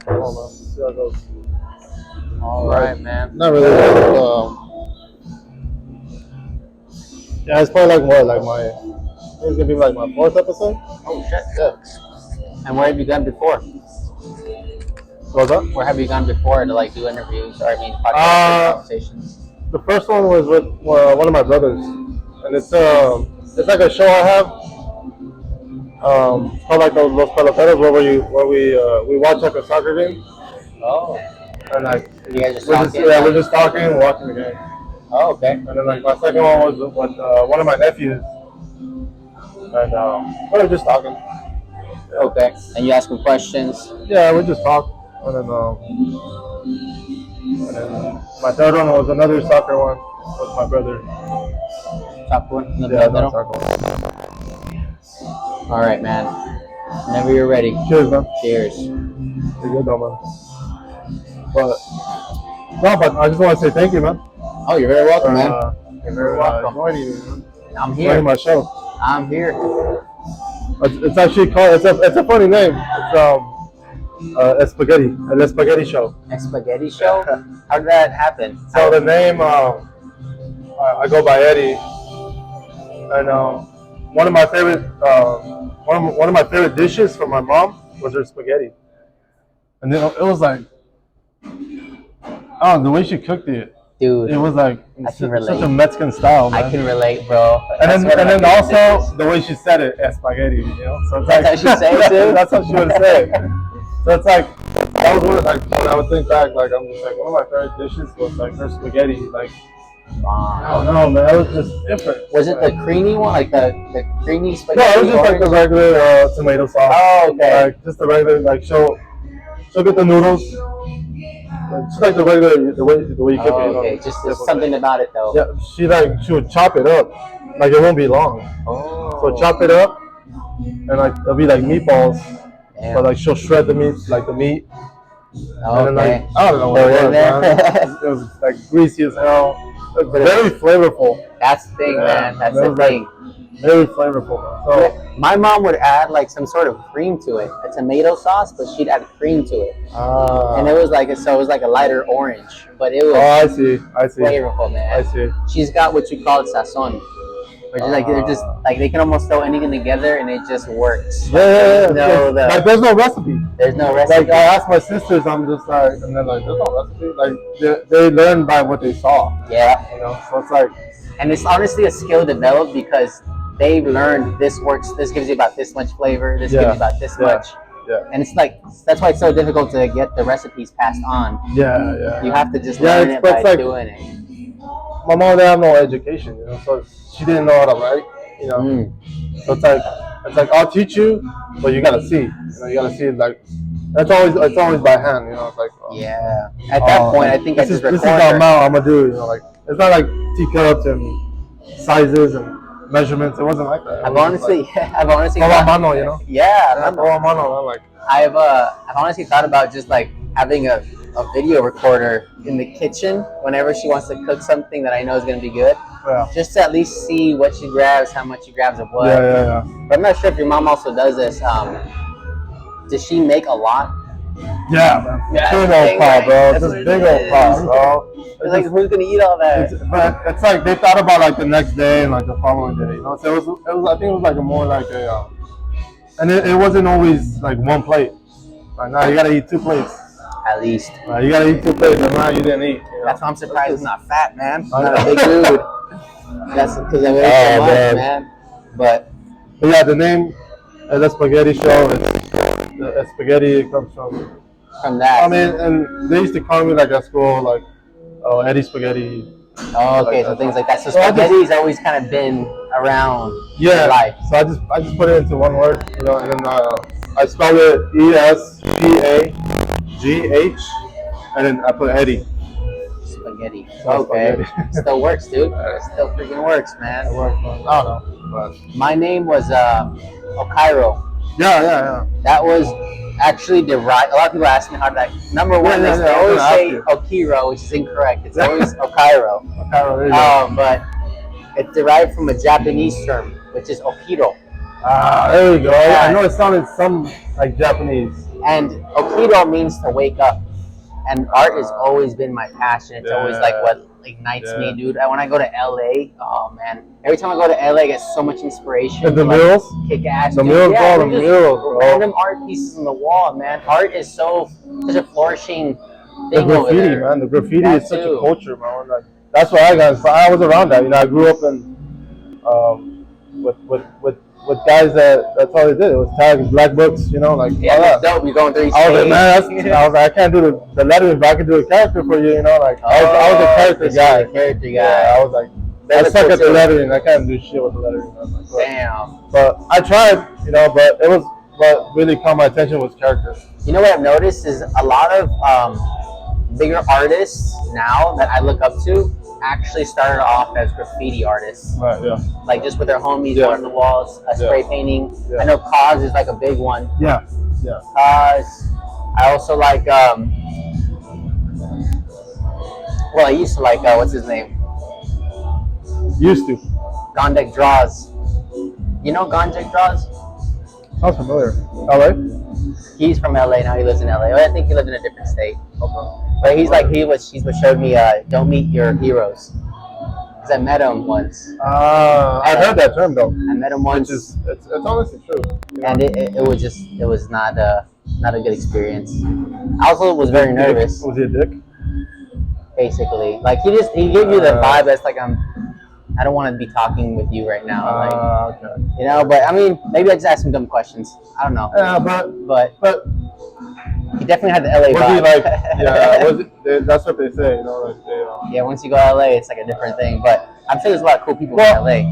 Hold on, man. See how it goes. All right, man. Not really. Yeah, it's probably like what, like my. It's gonna be like my fourth episode. Oh shit. Yeah. And where have you gone before? What's up? Where have you gone before to like do interviews or podcast conversations? The first one was with one of my brothers, and it's like a show I have. It's called like those Los Peloteros, where we watch like a soccer game, Oh. and like You guys just we're talking? we're just talking and watching the game. Oh, okay. And then like my second one was with one of my nephews, and we were just talking. Okay. And you ask them questions. Yeah, we just talked, and then my third one was another soccer one with my brother. Top one. Yeah, that's soccer one. All right, man. Whenever you're ready. Cheers, man. Cheers. You're good, though, man. But I just want to say thank you, man. Oh, you're very welcome, man. You're very welcome. Joining me, man. I'm here. Joining my show. I'm here. It's actually called. It's a funny name. It's Espagheddie, an Espagheddie show. Espagheddie show? How did that happen? So the name, I go by Eddie, and one of my favorite one of my favorite dishes from my mom was her spaghetti, and then it was like, the way she cooked it. Dude, it was like I can relate. such a Mexican style, man. I can relate, bro. And then also the way she said it, Espaghetti, you know. So it's that's like, how she say it too. That's how she would say it. So it's like that was one of, like when I would think back, like I'm just like one of my favorite dishes was like her spaghetti. Like I don't know, man, it was just different. Was it the creamy one, like the creamy spaghetti? No, it was just like the regular tomato sauce. Oh, okay. Like just the regular, like she'll get the noodles. Just like the regular, the way you cook it. Okay, just there's something about it though. Yeah, she would chop it up, like it won't be long. Oh. So chop it up, and like it'll be like meatballs. Damn. But like she'll shred the meat, like the meat. Oh, and then like I don't know what it was, man. It was like greasy as hell. It was very flavorful. That's the thing, man. That's the thing. Very flavorful. So my mom would add like some sort of cream to it, a tomato sauce, but she'd add cream to it, and it was like it was like a lighter orange, but it was. I see. Flavorful, man. I see. She's got what you call sazon, which is like they're just like they can almost throw anything together and it just works. Yeah. Like there's no recipe. There's no recipe. Like I asked my sisters, I'm just like, and they're like, there's no recipe. Like they learn by what they saw. Yeah. You know, so it's like. And it's honestly a skill developed because they've learned this works. This gives you about this much flavor. This gives you about this much. Yeah. And it's like that's why it's so difficult to get the recipes passed on. Yeah. You have to just learn it by like, doing it. My mom didn't have no education, you know, so she didn't know how to write, you know. So it's like I'll teach you, but you gotta see. You know, you gotta see like it's always by hand, you know. It's like yeah. At that point, I think this is the amount I'm gonna do. You know, like it's not like teacups and sizes and measurements. It wasn't like that. I've honestly mano, you know. Yeah, mano. Like I've honestly thought about just like having a video recorder in the kitchen whenever she wants to cook something that I know is gonna be good. Yeah. Just to at least see what she grabs, how much she grabs of what. Yeah. But I'm not sure if your mom also does this. Does she make a lot? Yeah, man. Yeah, big old pot, bro. That's Just big old pot, bro. It's like who's gonna eat all that? It's like they thought about like the next day and like the following day, you know. So it was I think it was like more like a, and it wasn't always like one plate. Like now you gotta eat 2 plates. At least. You gotta eat 2 plates, and now you didn't eat. You know? That's why I'm surprised I'm not fat, man. I'm not a big dude. That's because I weigh so much, man. But yeah, the name of the spaghetti show, the spaghetti comes from that. I mean, and they used to call me like at school, like, oh, Eddie Spaghetti. Oh, okay, like so things like that. So spaghetti's always kind of been around your life. So I just put it into one word, you know, and then I spelled it ESPAGH, and then I put Eddie. Spaghetti. Okay. Still works, dude. Still freaking works, man. It works, man. I don't know. But my name was Okairo. Yeah. That was actually derived. A lot of people ask me how did that. Number one, they always say Okiro, which is incorrect. It's always Okairo. Okairo, but it's derived from a Japanese term, which is Okiro. There we go. Yeah. I know it sounded some like Japanese. And Okido means to wake up. And art has always been my passion. It's always like what ignites me, dude. And when I go to LA, oh man, every time I go to LA, I get so much inspiration. And the to, murals, kick ass. the dude. murals, yeah, the murals, bro. Random art pieces on the wall, man. Art is such a flourishing the thing over graffiti, there. man. The graffiti That is such too. a culture, man. Like, that's what I got. I was around that. You know, I grew up in with guys that's all they did. It was tags, black books, you know, like Yeah, all that. that's dope. You're going through I was like, man, I was like, I can't do the lettering, but I can do a character for you, you know, like I was a character guy. Character guy. Yeah, I was like, I suck at the lettering. I can't do shit with the lettering. Like, Damn. But I tried, you know, but what really caught my attention was character. You know what I've noticed is a lot of bigger artists now that I look up to actually started off as graffiti artists. Right, yeah. Like just with their homies on the walls, spray painting. Yeah. I know Cause is like a big one. Yeah, yeah. Cause. I also like, well, I used to like, what's his name? Used to. Gondek Draws. You know Gondek Draws? Sounds familiar. LA? He's from LA, now he lives in LA. I think he lived in a different state. Okay. But he's what showed me, don't meet your heroes. Because I met him once. I heard that term though. I met him once. It's honestly true. And it was not a good experience. I also was very nervous. Was he a dick? Basically. Like he gave you the vibe that's like I don't want to be talking with you right now. Like, okay. You know, but I mean, maybe I just asked some dumb questions. I don't know. Yeah, but he definitely had the LA was vibe. he like? Yeah, that's what they say. You know, like they. Yeah, once you go to LA, it's like a different thing. But I'm sure there's a lot of cool people in LA.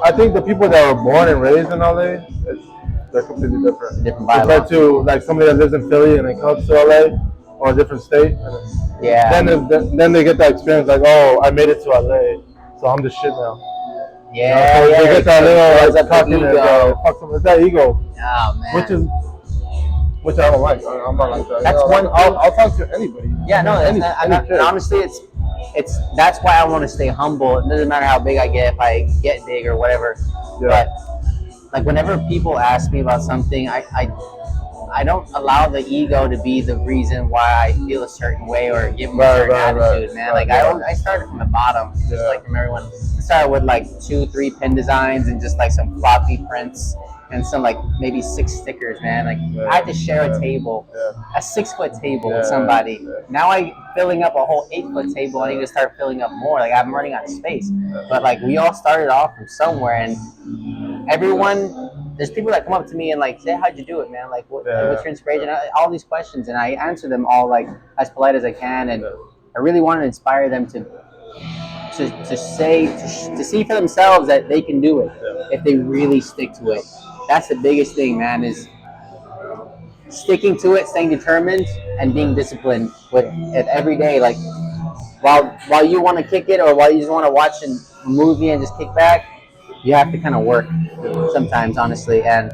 I think the people that were born and raised in LA, they're completely different. It's a different vibe. Compared to like somebody that lives in Philly and then comes to LA or a different state. Yeah. Then they get that experience like, oh, I made it to LA, so I'm the shit now. Yeah, you know, so they get that little like cockiness, ego. With that ego. Oh man. Which I don't like. I'm not like that. That's one. I'll talk to anybody. Yeah, no. And honestly, it's that's why I want to stay humble. It doesn't matter how big I get, if I get big or whatever. Yeah. But like whenever people ask me about something, I don't allow the ego to be the reason why I feel a certain way or give me a certain attitude, man. Like I started from the bottom, just like from everyone. I started with like 2-3 pen designs and just like some floppy prints and some like maybe 6 stickers, man. Like I had to share a table, a 6-foot table with somebody. Now I'm filling up a whole 8-foot table. I need to start filling up more. Like I'm running out of space. But like we all started off from somewhere, and everyone, there's people that come up to me and like say, "How'd you do it, man? Like what's your inspiration?" All these questions, and I answer them all like as polite as I can, and I really want to inspire them to see for themselves that they can do it if they really stick to it. That's the biggest thing, man, is sticking to it, staying determined, and being disciplined with it every day. Like while you want to kick it or while you just want to watch a movie and just kick back, you have to kind of work sometimes, honestly. And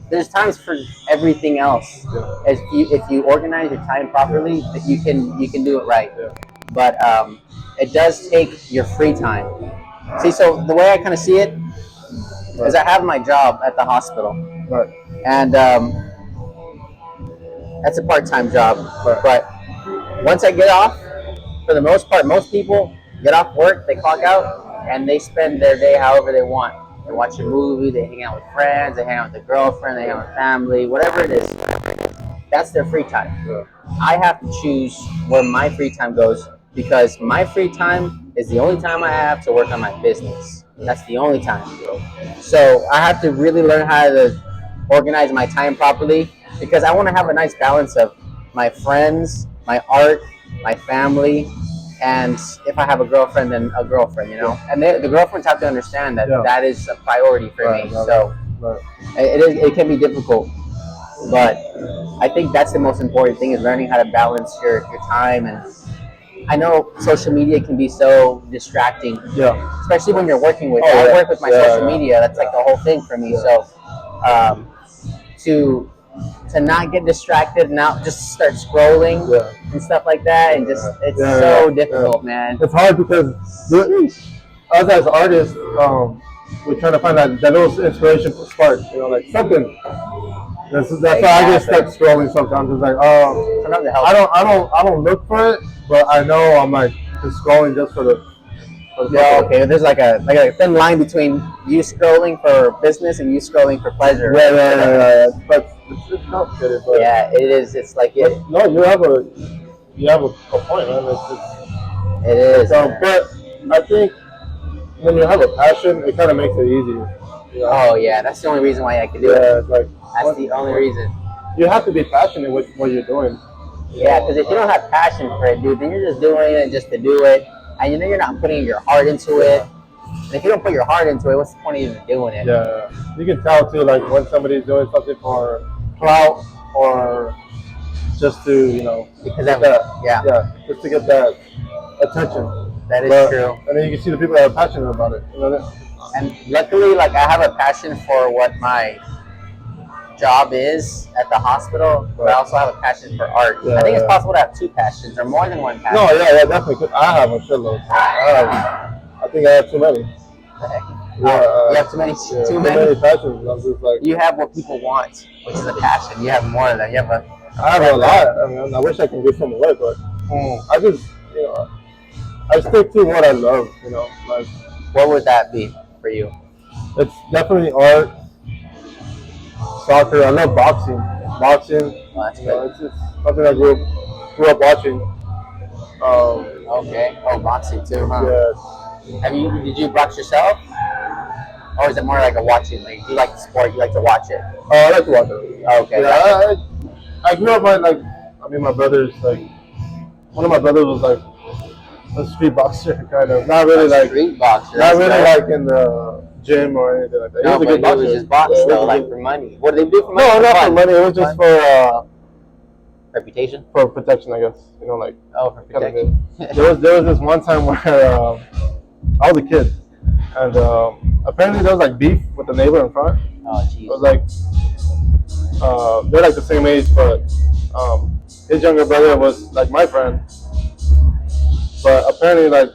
there's times for everything else. If you organize your time properly, you can do it right. But it does take your free time. See, so the way I kind of see it is I have my job at the hospital, and that's a part-time job. But once I get off, for the most part, most people get off work, they clock out, and they spend their day however they want. They watch a movie, they hang out with friends, they hang out with their girlfriend, they hang out with family, whatever it is. That's their free time. I have to choose where my free time goes, because my free time is the only time I have to work on my business. That's the only time. So I have to really learn how to organize my time properly, because I want to have a nice balance of my friends, my art, my family, and if I have a girlfriend, then a girlfriend, you know. And the girlfriends have to understand that that is a priority for me. So it can be difficult, but I think that's the most important thing, is learning how to balance your time. And I know social media can be so distracting, especially when you're working with it. I work with my social media. That's like the whole thing for me. So to not get distracted and not just start scrolling and stuff like that, and just it's so difficult, man. It's hard because us as artists, we're trying to find that little inspiration spark, like something. That's why I get stuck scrolling sometimes. It's like, oh, Sometimes it helps. I don't look for it, but I know I'm like just scrolling just for the Yeah, okay. There's like a thin line between you scrolling for business and you scrolling for pleasure. Yeah. But it's complicated. But Yeah, it is. It's like but it. no, you have a point, man. It is. But I think when you have a passion, it kind of makes it easier. Oh yeah, that's the only reason why I can do it. Yeah, it's like That's the only reason. you have to be passionate with what you're doing. Yeah, because if you don't have passion for it, dude, then you're just doing it just to do it, and you're not putting your heart into it. And if you don't put your heart into it, what's the point of even doing it? Yeah, you can tell too, like when somebody's doing something for clout or just to, Because get yeah, just to get that attention. That is true. And then you can see the people that are passionate about it. And luckily, like I have a passion for what my job is at the hospital, but I also have a passion for art. Yeah, I think it's possible to have two passions or more than one passion. No, yeah, definitely. I have a shitload. I think I have too many. Yeah, you have too many. Too many passions. I'm just like, you have what people want, which is a passion. You have more than that. You have I have a lot. I mean, I wish I could give some away, but I just, I stick to what I love. Like what would that be for you? it's definitely art, soccer. I love boxing. Oh, that's good. It's just something I grew up watching. Okay. Oh, boxing too, huh? Yeah. Did you box yourself? Or is it more like a watching? Like, do you like the sport? You like to watch it? Oh, I like to watch it. Oh, okay. Yeah, I grew up my brothers, one of my brothers was like a street boxer, kind of. Not really like street boxer. Not really like in the gym or anything like that. No, he was a good boxer. He was just box though, like for money. What did they do for money? No, not for money. It was just for reputation. For protection, I guess. Like. Oh, for protection. There was this one time where I was a kid, and apparently there was like beef with the neighbor in front. Oh, jeez. It was like they're like the same age, but his younger brother was like my friend. But apparently, like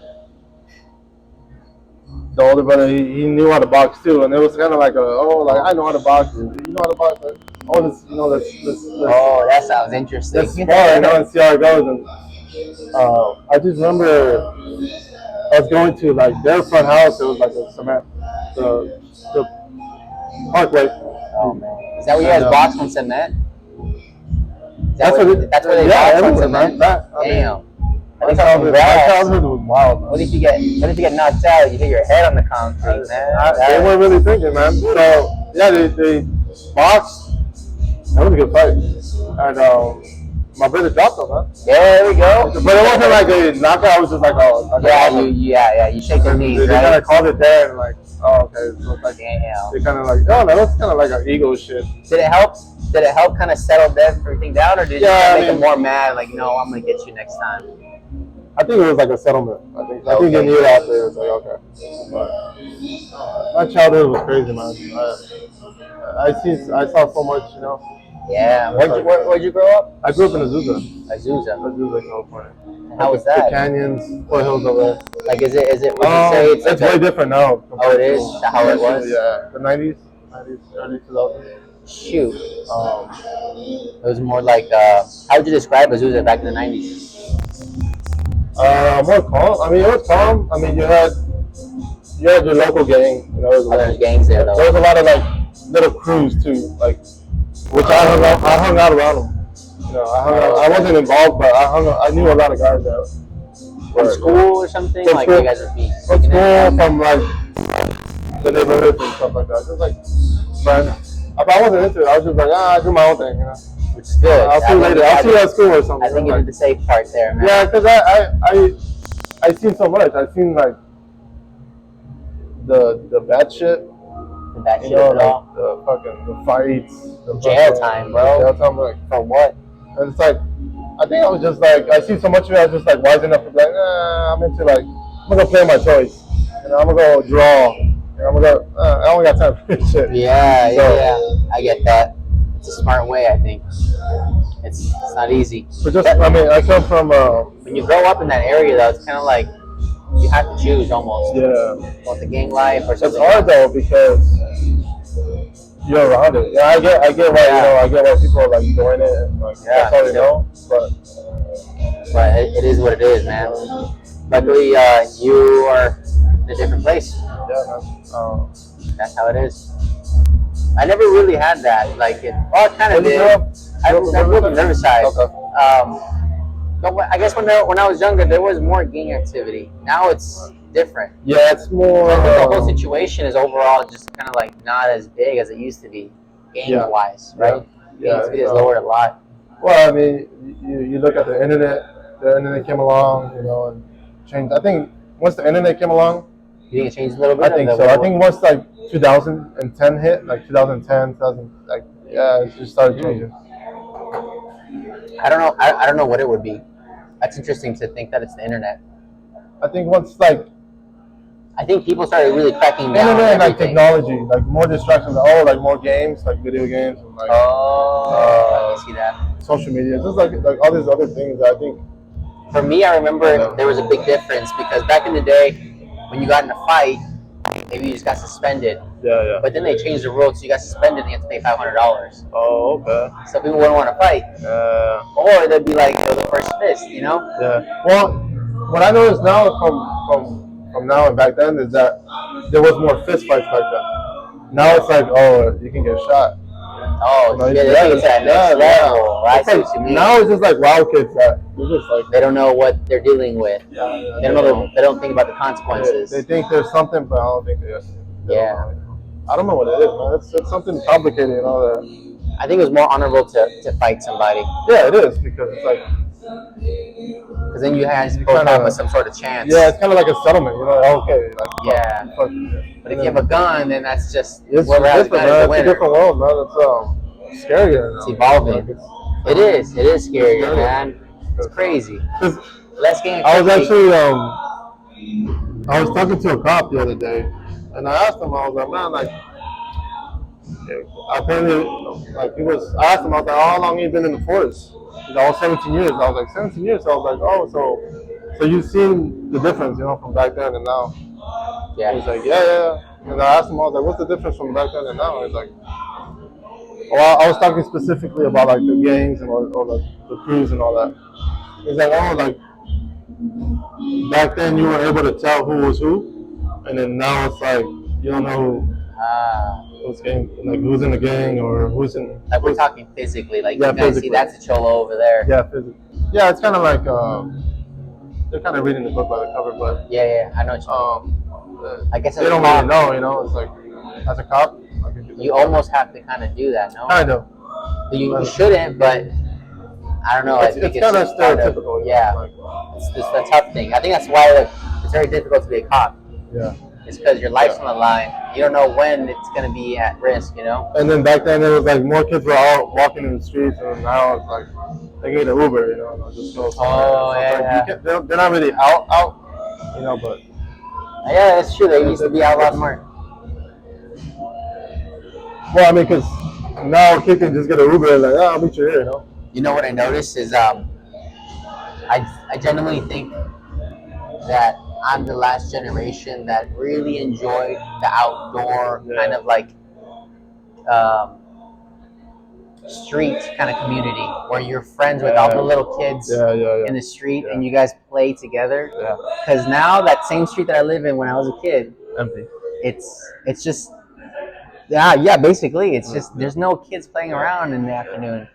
the older brother, he knew how to box too, and it was kind of like I know how to box. You know how to box? Let's Oh, that sounds interesting. Let's spar, and see how it goes. And I just remember I was going to like their front house. It was like a cement, the parkway. Oh man, is that where you guys box on cement? That's where they box on cement. Damn. My childhood was wild. What if you get knocked out? You hit your head on the concrete, man. They weren't really thinking, man. So yeah, they boxed. That was a good fight, and my brother dropped him, man. Yeah, there we go. But it wasn't like a knockout. It was just like you shake their knees, They right? kind of called it there, and like, okay, so it's like they kind of like, that was kind of like an ego shit. Did it help? Did it help kind of settle everything down, or did it make them more mad? Like, no, I'm gonna get you next time. I think it was like a settlement. I think they knew it after. It was like, okay. But my childhood was crazy, man. I saw so much, Yeah. Where'd you grow up? I grew up in Azusa, California. How was that? The canyons, foothills over there. Like, is it? Would you say it's way different now. Oh, it is? Is that how it was? Yeah, the 90s, early 2000s. Shoot. It was more like, how would you describe Azusa back in the 90s? More calm. I mean, it was calm. I mean, you had your local gang. There's gangs there, though. There was a lot of like little crews too, like which I hung out around them. I wasn't involved, but I knew a lot of guys there. From school or something? From like school, you guys would be from school, from like the neighborhoods and stuff like that. Just like friends. If I wasn't into it, I was just like, I do my own thing, Which is good. I'll see you later. I'll see you at school or something. I think you did the safe part there, man. Yeah, because I seen so much. I seen like the bad shit. The bad shit at all. The fights. The jail time, bro. Jail time, like for what? And it's like, I think I was just like, I see so much of it. I was just like wise enough to be like, I'm into like, I'm gonna play my choice. I'm gonna go draw. I'm gonna go. I only got time for this shit. Yeah. I get that. It's a smart way, I think. It's not easy. But I come from. When you grow up in that area, though, it's kind of like you have to choose almost. Yeah. Want the gang life or It's something. hard though because you're around it. Yeah, I get why I get why people are like doing it and like that's all they know. But it is what it is, man. Luckily, you are in a different place. Yeah, man. That's how it is. I never really had that. Like, I kind of did. I grew up in Riverside. But I guess when I was younger, there was more gang activity. Now it's different. Yeah, it's more. The whole situation is overall just kind of like not as big as it used to be, gang-wise, right? Yeah, it has lowered a lot. Well, I mean, you look at the internet. The internet came along, and changed. I think once the internet came along, you think it changed a little bit? I think so. I think once like 2010 hit, like 2010, 2000, like it just started changing. I don't know. I don't know what it would be. That's interesting to think that it's the internet. I think once I think people started really cracking down. Internet and like technology, like more distractions. Like more games, like video games, and like I can see that. Social media, just like all these other things. I think. For me, I remember there was a big difference because back in the day, when you got in a fight, maybe you just got suspended. Yeah. But then they changed the rules, so you got suspended and you have to pay $500. Oh, okay. So people wouldn't want to fight. Or they'd be like the first fist, Yeah. Well, what I noticed now from now and back then is that there was more fist fights back then. Now it's like, you can get shot. Oh, it's that next level. I see what you mean. Now it's just like wild kids that just like they don't know what they're dealing with. They don't think about the consequences. They think there's something, but I don't think they yeah. I don't know what it is, man. It's something complicated and all that. I think it was more honorable to fight somebody. Yeah, it is because it's like. Because then you guys both have some sort of chance. Yeah, it's kind of like a settlement, Okay. But if you have a gun, then that's just it's different, man. It's a different world, man. It's scarier. It's evolving. It is scarier, man. It's crazy. Less gang. I was actually I was talking to a cop the other day, and I asked him. I was like, man, apparently, I asked him. I was like, how long have you been in the force? He's like, 17 years. I was like, 17 years. So I was like, so you've seen the difference, from back then and now. Yeah. He's like, yeah. And I asked him, I was like, what's the difference from back then and now? He's like, well, I was talking specifically about like the gangs and or the crews and all that. He's like, back then you were able to tell who was who, and then now it's like you don't know who's who's in the gang or who's in. Like we're talking physically, like you guys see that's a cholo over there. Yeah, physically. Yeah, it's kind of like they're kind of reading the book by the cover, but yeah, I know what you mean. I guess they don't really know, It's like as a cop, you almost have to kind of do that, no? Kind of. You shouldn't, but I don't know. It's kind of stereotypical. It's the tough thing. I think that's why it's very difficult to be a cop. Yeah. It's because your life's on the line. You don't know when it's going to be at risk, And then back then, it was like more kids were out walking in the streets, and now it's like they get an Uber, and just go somewhere. They're not really out, but. Yeah, that's true. They used to be out a lot more. Well, I mean, because now kids can just get an Uber and I'll meet you here, You know what I noticed is I genuinely think that I'm the last generation that really enjoyed the outdoor kind of like street kind of community where you're friends with all the little kids in the street and you guys play together. Because now that same street that I live in when I was a kid, empty. It's just basically it's just there's no kids playing around in the afternoon.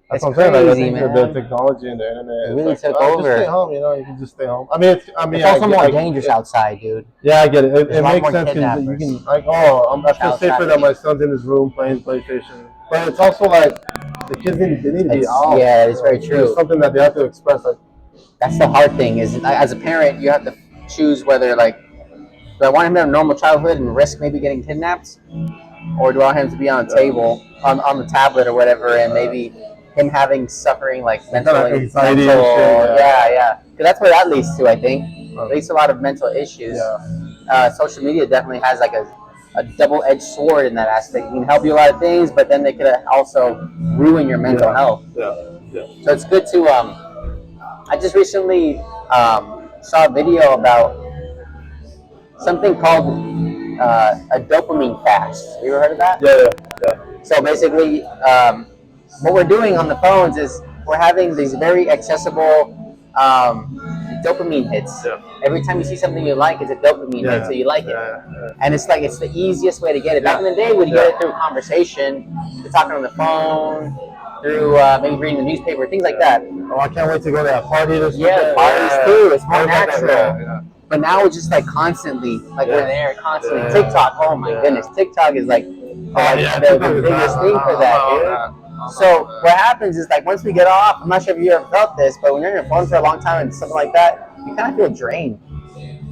That's what I'm saying. I think the technology and the internet really took over. Just stay home, you can just stay home. I mean, it's also more dangerous outside, dude. Yeah, I get it. It makes sense because you can I feel safer that my son's in his room playing PlayStation. But it's also like the kids need to be out. Yeah, it's very true. It's something that they have to express. That's the hard thing. Is as a parent, you have to choose whether do I want him to have a normal childhood and risk maybe getting kidnapped, or do I want him to be on a table on the tablet or whatever, and maybe him having suffering like mental anxiety. Yeah. Because that's where that leads to. I think it leads to a lot of mental issues. Social media definitely has like a double-edged sword in that aspect. It can help you a lot of things, but then they could also ruin your mental health. So it's good to. I just recently saw a video about something called a dopamine fast. You ever heard of that? Yeah, yeah, So basically, what we're doing on the phones is we're having these very accessible dopamine hits. yeah, Every time you see something you like, it's a dopamine hit, so you like it. And it's like it's the easiest way to get it. Back in the day, we'd get it through conversation, through talking on the phone, through maybe reading the newspaper, things like that. Oh, I can't wait to go to that party this Yeah, weekend. parties too. It's more natural. Yeah. But now it's just like constantly, like we're there constantly. Yeah. TikTok, oh my goodness, TikTok is like, yeah, the biggest thing for that, dude. So what happens is like once we get off, I'm not sure if you ever felt this, but when you're on your phone for a long time and something like that, you kind of feel drained.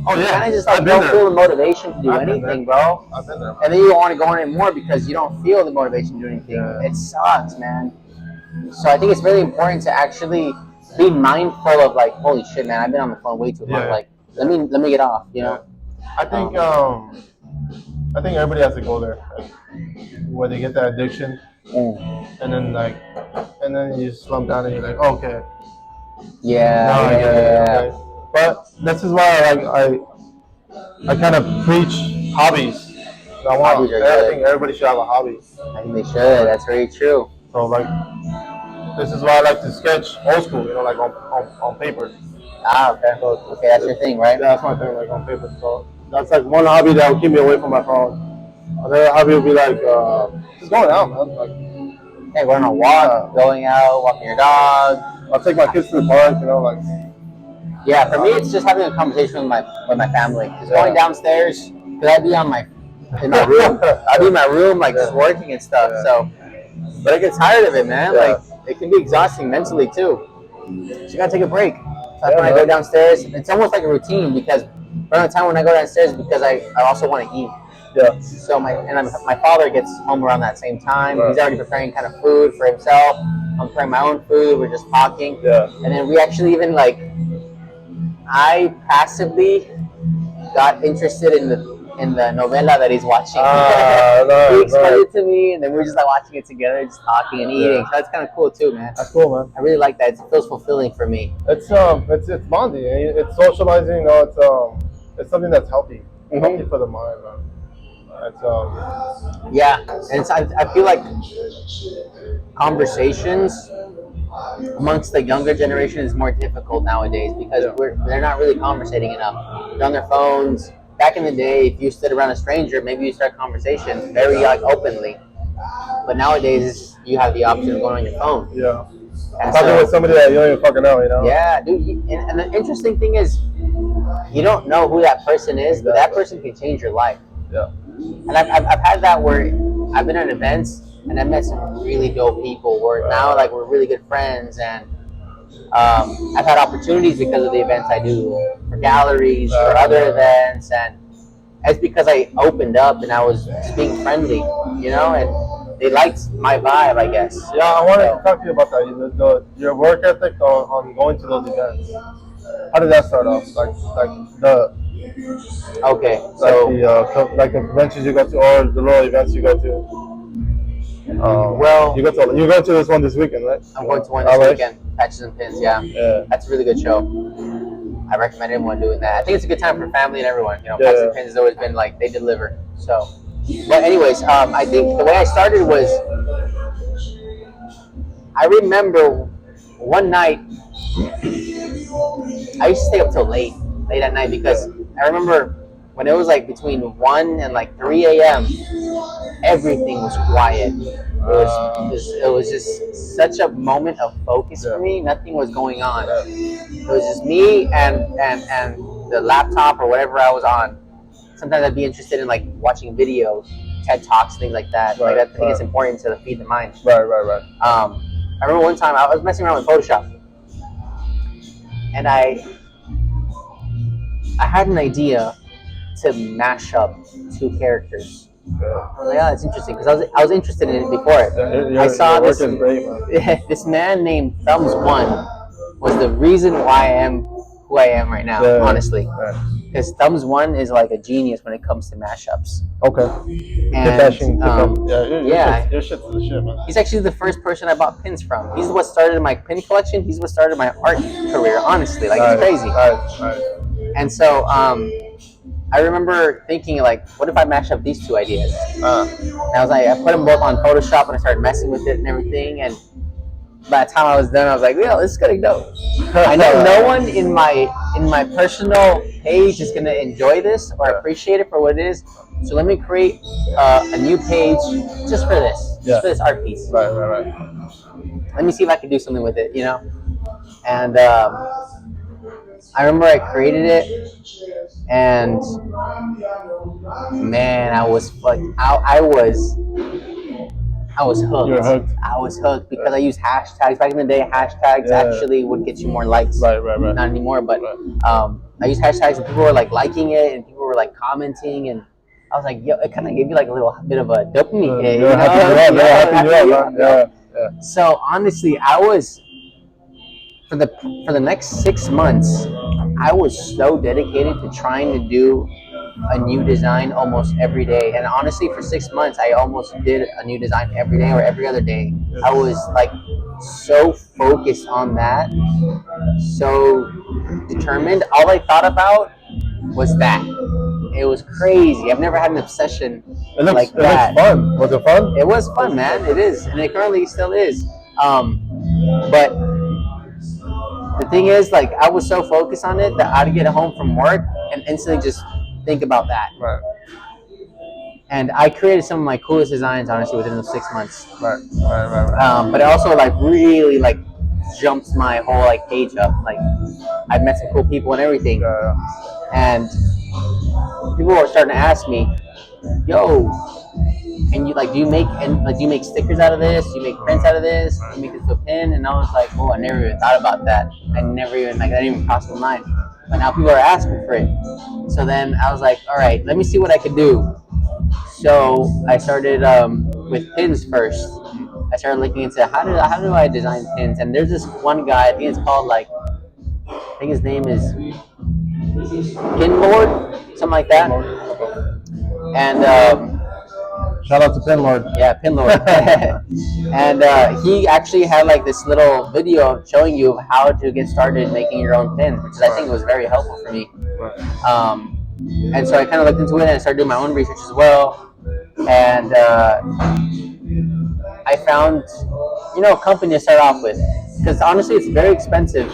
Oh You yeah. kind of just like don't feel the motivation to do I've been anything, there. bro. I've been there. And then you don't want to go on anymore because you don't feel the motivation to do anything. Yeah. It sucks, man. So I think it's really important to actually be mindful of like, holy shit, man, I've been on the phone way too long. Yeah. Like, let me get off, you know? I think everybody has to go there, like, where they get that addiction, and then you slump down and you're like, oh, okay, Yeah, now I get it, yeah. okay. But this is why I kind of preach hobbies. I Hobbies are good. think everybody should have a hobby. I think they should. That's very true. So like, this is why I like to sketch old school, like on paper. Ah, okay. So Okay, that's your thing, right? Yeah, that's my thing, like on paper. So that's like one hobby that will keep me away from my phone. Another hobby would be like just going out, man. Like, Yeah, going on a walk, going out, walking your dog. I'll take my kids to the park, like. Yeah, for me, it's just having a conversation with my family. Just going downstairs, because I'd be in my room. I'd be in my room, like just working and stuff. So, but I get tired of it, man. Yeah. Like it can be exhausting mentally too. So you gotta take a break. So that's when I man. go downstairs. It's almost like a routine because around the time when I go downstairs, because I also want to eat. Yeah. So my father gets home around that same time. Right. He's already preparing kind of food for himself. I'm preparing my own food. We're just talking. Yeah. And then we actually even I passively got interested in the novela that he's watching. He explained it to me, and then we're just like watching it together, just talking and eating. So that's kind of cool too, man. That's cool, man. I really like that. It feels fulfilling for me. It's bonding. It's socializing. It's something that's healthy. Healthy for the mind, man. It's Yeah, and I feel like conversations amongst the younger generation is more difficult nowadays because they're not really conversating enough. They're on their phones. Back in the day, if you stood around a stranger, maybe you start conversations very openly. But nowadays, you have the option of going on your phone. Yeah. And Talking with somebody that you don't even fucking know, Yeah, dude. And the interesting thing is, you don't know who that person is, but that person can change your life. Yeah. And I've had that where I've been at events and I've met some really dope people where now like we're really good friends, and I've had opportunities because of the events I do for galleries, for other events, and it's because I opened up and I was just being friendly, and they liked my vibe, I guess. Yeah, I wanted to talk to you about that. Your work ethic on going to those events. How did that start off? Okay, like the conventions you go to or the little events you go to. Well, you go to this one this weekend, right? I'm going to one this weekend. Patches and Pins, yeah. That's a really good show. I recommend everyone doing that. I think it's a good time for family and everyone. Patches and Pins has always been like they deliver. So, but anyways, I think the way I started was I remember one night I used to stay up till late at night because I remember when it was like between 1 and like 3 a.m. everything was quiet. It was just such a moment of focus for me. Nothing was going on. It was just me and the laptop or whatever I was on. Sometimes I'd be interested in like watching videos, TED Talks, things like that. I think it's important to feed the mind. Right. I remember one time I was messing around with Photoshop, and I had an idea to mash up two characters. I was like, that's interesting because I was interested in it before. I saw this this man named Thumbs One was the reason why I am who I am right now. Honestly, because Thumbs One is like a genius when it comes to mashups. Okay. And your shit's the shit, man. He's actually the first person I bought pins from. He's what started my pin collection. He's what started my art career. Honestly, like it's crazy. Nice. And so I remember thinking like, what if I mash up these two ideas? Uh, And I was like, I put them both on Photoshop and I started messing with it and everything. And by the time I was done, I was like, "Yo, this is gonna go." I know no one in my personal page is gonna enjoy this or appreciate it for what it is. So let me create a new page just for this, just for this art piece. Right. Let me see if I can do something with it, you know. And I remember I created it, and man, I was hooked. You're hooked. I was hooked because I used hashtags. Back in the day, hashtags actually would get you more likes. Right. Not anymore, but I used hashtags and people were like liking it and people were like commenting, and I was like, yo, it kind of gave you like a little bit of a dopamine hit. Yeah. So honestly, I was for the next 6 months, I was so dedicated to trying to do a new design almost every day. And honestly, for 6 months, I almost did a new design every day or every other day. I was like so focused on that, so determined. All I thought about was that. It was crazy. I've never had an obsession like that. It looks fun. Was it fun? It was fun, man. It is, and it currently still is. But the thing is, like, I was so focused on it that I'd get home from work and instantly just think about that. Right. And I created some of my coolest designs, honestly, within those 6 months. Right. But it also like really like jumped my whole like page up. Like I met some cool people and everything, and people were starting to ask me, "Yo, and you like do you make stickers out of this? Do you make prints out of this? Do you make this to a pin?" And I was like, "Oh, I never even thought about that. I never even like that didn't even cross my mind." But now people are asking for it. So then I was like, "All right, let me see what I could do." So I started with pins first. I started looking into how do I design pins, and there's this one guy. I think it's called like I think his name is Pin Lord, something like that. And shout out to Pin Lord. Yeah, Pin Lord. And he actually had like this little video showing you how to get started making your own pins, which is, I think was very helpful for me. And so I kind of looked into it and I started doing my own research as well. And I found, a company to start off with. Because honestly, it's very expensive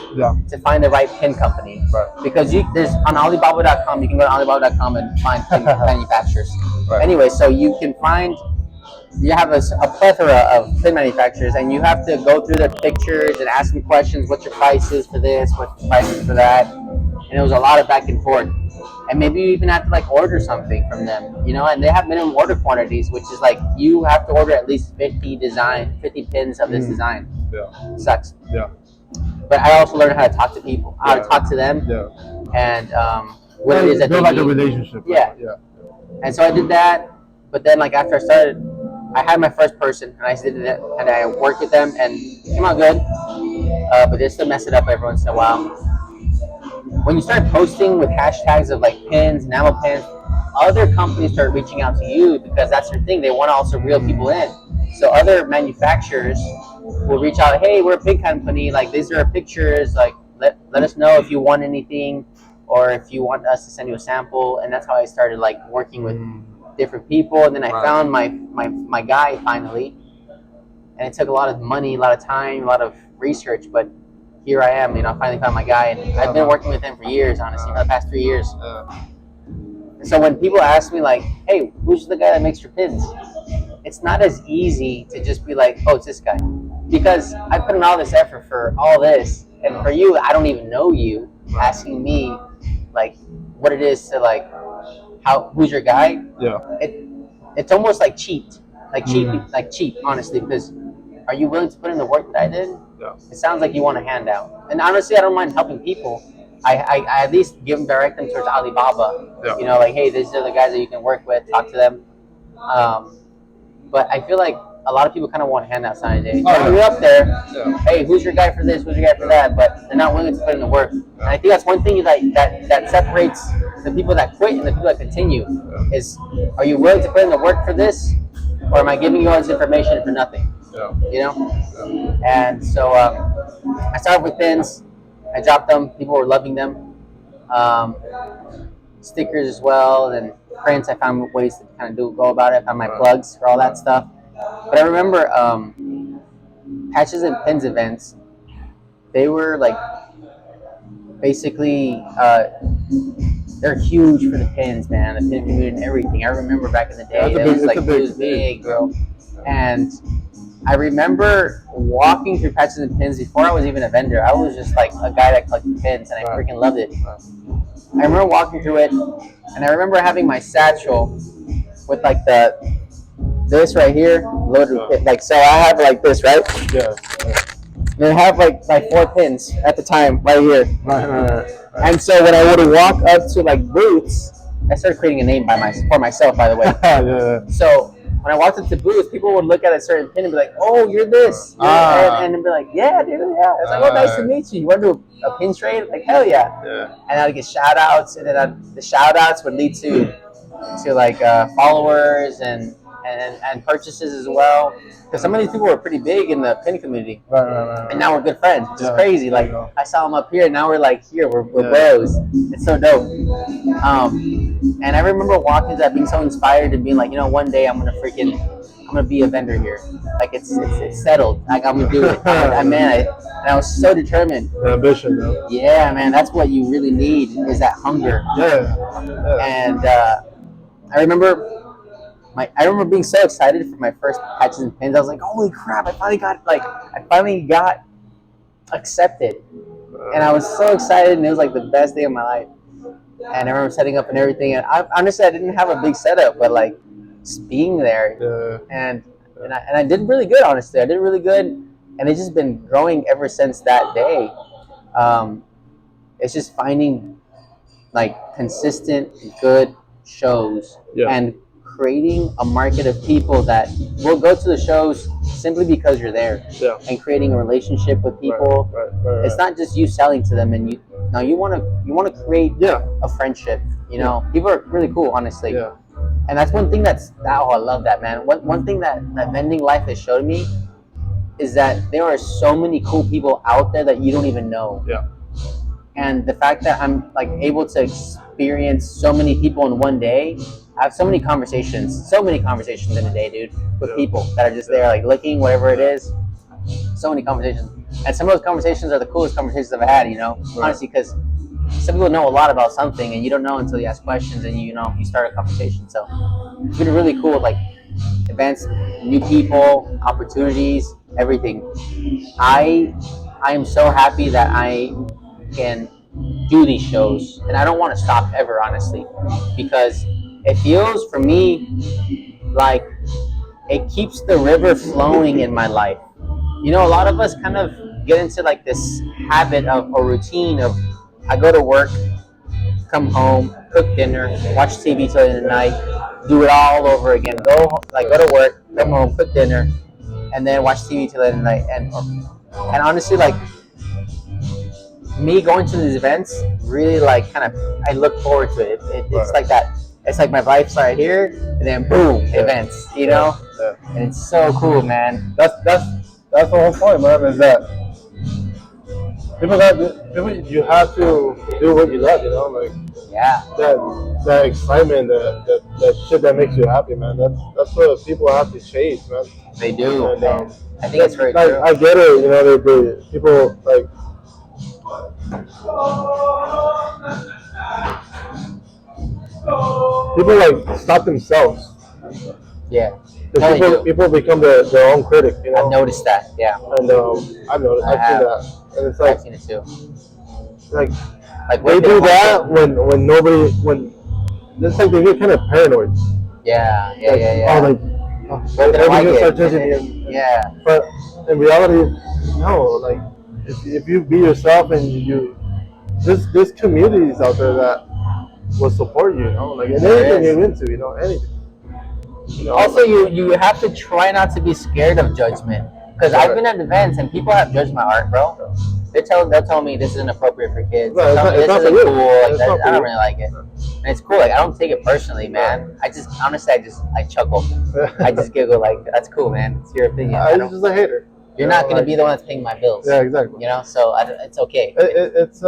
to find the right pin company. Right. Because there's on Alibaba.com, you can go to Alibaba.com and find pin manufacturers. Right. Anyway, so you have a plethora of pin manufacturers, and you have to go through their pictures and ask them questions. What's your prices for this? What's your prices for that? And it was a lot of back and forth. And maybe you even have to like order something from them, and they have minimum order quantities, which is like you have to order at least 50 pins of this design. Yeah. Sucks. Yeah. But I also learned how to talk to people, how to talk to them, and what it is that they like need. a relationship. Yeah. And so I did that, but then like after I started, I had my first person, and I did it, and I worked with them, and it came out good. But they still mess it up every once in a while. When you start posting with hashtags of like pins, enamel pins, other companies start reaching out to you because that's their thing. They want to also reel people in. So other manufacturers will reach out. Hey, we're a pin company. Like these are our pictures. Like let us know if you want anything, or if you want us to send you a sample. And that's how I started like working with different people. And then I found my guy finally. And it took a lot of money, a lot of time, a lot of research, but here I am, I finally found my guy, and I've been working with him for years, honestly, for the past 3 years. And so when people ask me like, hey, who's the guy that makes your pins? It's not as easy to just be like, oh, it's this guy. Because I put in all this effort for all this, and for you, I don't even know you, asking me like what it is to like, who's your guy? Yeah. It's almost like cheap, honestly, because are you willing to put in the work that I did? Yeah. It sounds like you want a handout. And honestly, I don't mind helping people. I at least direct them towards Alibaba. Yeah. Like, hey, these are the guys that you can work with, talk to them. But I feel like a lot of people kind of want handouts nowadays. You're up there, hey, who's your guy for this, who's your guy for that, but they're not willing to put in the work. And I think that's one thing that separates the people that quit and the people that continue is, are you willing to put in the work for this, or am I giving you all this information for nothing? And so I started with pins. I dropped them. People were loving them. stickers as well, and prints. I found ways to kind of go about it. I found my plugs for all that stuff. But I remember patches and pins events. They were like basically they're huge for the pins, man. The pin community and everything. I remember back in the day, it was big, bro. And I remember walking through patches and pins before I was even a vendor. I was just like a guy that collected pins, and I freaking loved it. I remember walking through it, and I remember having my satchel with like this right here loaded with pins. Like, so I have like this, right? Yeah. And I have like 4 pins at the time right here. And so when I would walk up to like booths, I started creating a name for myself, by the way. Yeah. So when I walked into booths, people would look at a certain pin and be like, "Oh, you're this," and be like, "Yeah, dude, yeah." It's like, "Oh, nice to meet you. You want to do a pin trade?" Like, hell yeah. And I'd get shout outs, and then the shout outs would lead to like followers and purchases as well. Because some of these people were pretty big in the pin community, and now we're good friends, which is crazy. Like, I saw them up here, and now we're like here, we're bros. It's so dope. And I remember walking to that being so inspired and being like, you know, one day I'm gonna be a vendor here. Like, it's settled. Like, I'm gonna do it. And I was so determined. The ambition, though. Yeah, man, that's what you really need, is that hunger. And I remember being so excited for my first patches and pins. I was like, holy crap! I finally got accepted, and I was so excited, and it was like the best day of my life. And I remember setting up and everything. And honestly, I didn't have a big setup, but like just being there, and I did really good. Honestly, I did really good, and it's just been growing ever since that day. It's just finding like consistent, good shows and creating a market of people that will go to the shows simply because you're there, and creating a relationship with people. It's not just you selling to them, and you want to create a friendship. You know, people are really cool, honestly. And that's one thing I love that, man. One thing that vending life has showed me is that there are so many cool people out there that you don't even know. And the fact that I'm like able to experience so many people in one day, I have so many conversations in a day, dude, with people that are just there, like looking, whatever it is. So many conversations, and some of those conversations are the coolest conversations I've had. You know, honestly, because some people know a lot about something, and you don't know until you ask questions, and you start a conversation. So it's been really cool, like events, new people, opportunities, everything. I am so happy that I can do these shows, and I don't want to stop ever, honestly, because it feels for me like it keeps the river flowing in my life. You know, a lot of us kind of get into like this habit of a routine of I go to work, come home, cook dinner, watch TV till the end of the night, do it all over again. Go to work, come home, cook dinner, and then watch TV till the end of the night. And honestly, like, me going to these events really like kind of I look forward to it. It's like that. It's like my vibes are here, and then boom, events. You know, and it's so cool, man. That's the whole point, man. Is that you have to do what you love. You know, like that excitement, that shit that makes you happy, man. That's what people have to chase, man. They do. And, I think it's very true. I get it. You know, they people like. People like stop themselves. Yeah. People become their own critic. You know. I've noticed that. Yeah. And I've seen that, and it's like I've seen it too. Like they do that when nobody it's like they get kind of paranoid. Yeah. They're gonna start judging me. But in reality, no. Like if you be yourself and there's communities out there that will support you. You know, like in anything you're into. You know, anything. You know, also, you have to try not to be scared of judgment, because I've been at events and people have judged my art, bro. They'll tell me this isn't appropriate for kids. This isn't cool. I don't really like it, and it's cool. Like, I don't take it personally, man. I chuckle. I just giggle. Like, that's cool, man. It's your opinion. I'm just a hater. You're not gonna be the one that's paying my bills. Yeah, exactly. You know, so it's okay. It's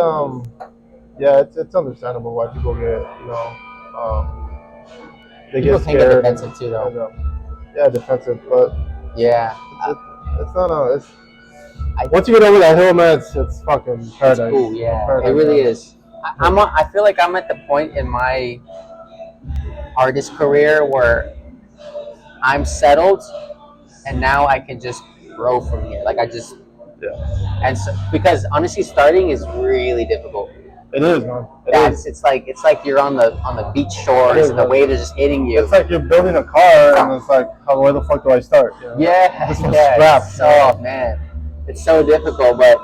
yeah, it's understandable why people get they People get can get scared defensive too, though. and yeah, defensive. But Yeah, it's not it's I once you get over that hill, man, it's fucking it's paradise. cool. It's Yeah, it paradise really down there. is. I feel like I'm at the point in my artist career where I'm settled, and now I can just grow from here. Like I just Yeah, and so, because honestly, starting is really difficult. it is, man. It Yeah, is. it's like you're on the beach It shores is, and the man. waves are just hitting you. It's like you're building a car, and it's like, how where the fuck do I start? You know? Yeah, It's from yeah. scratch. So man, it's so difficult. But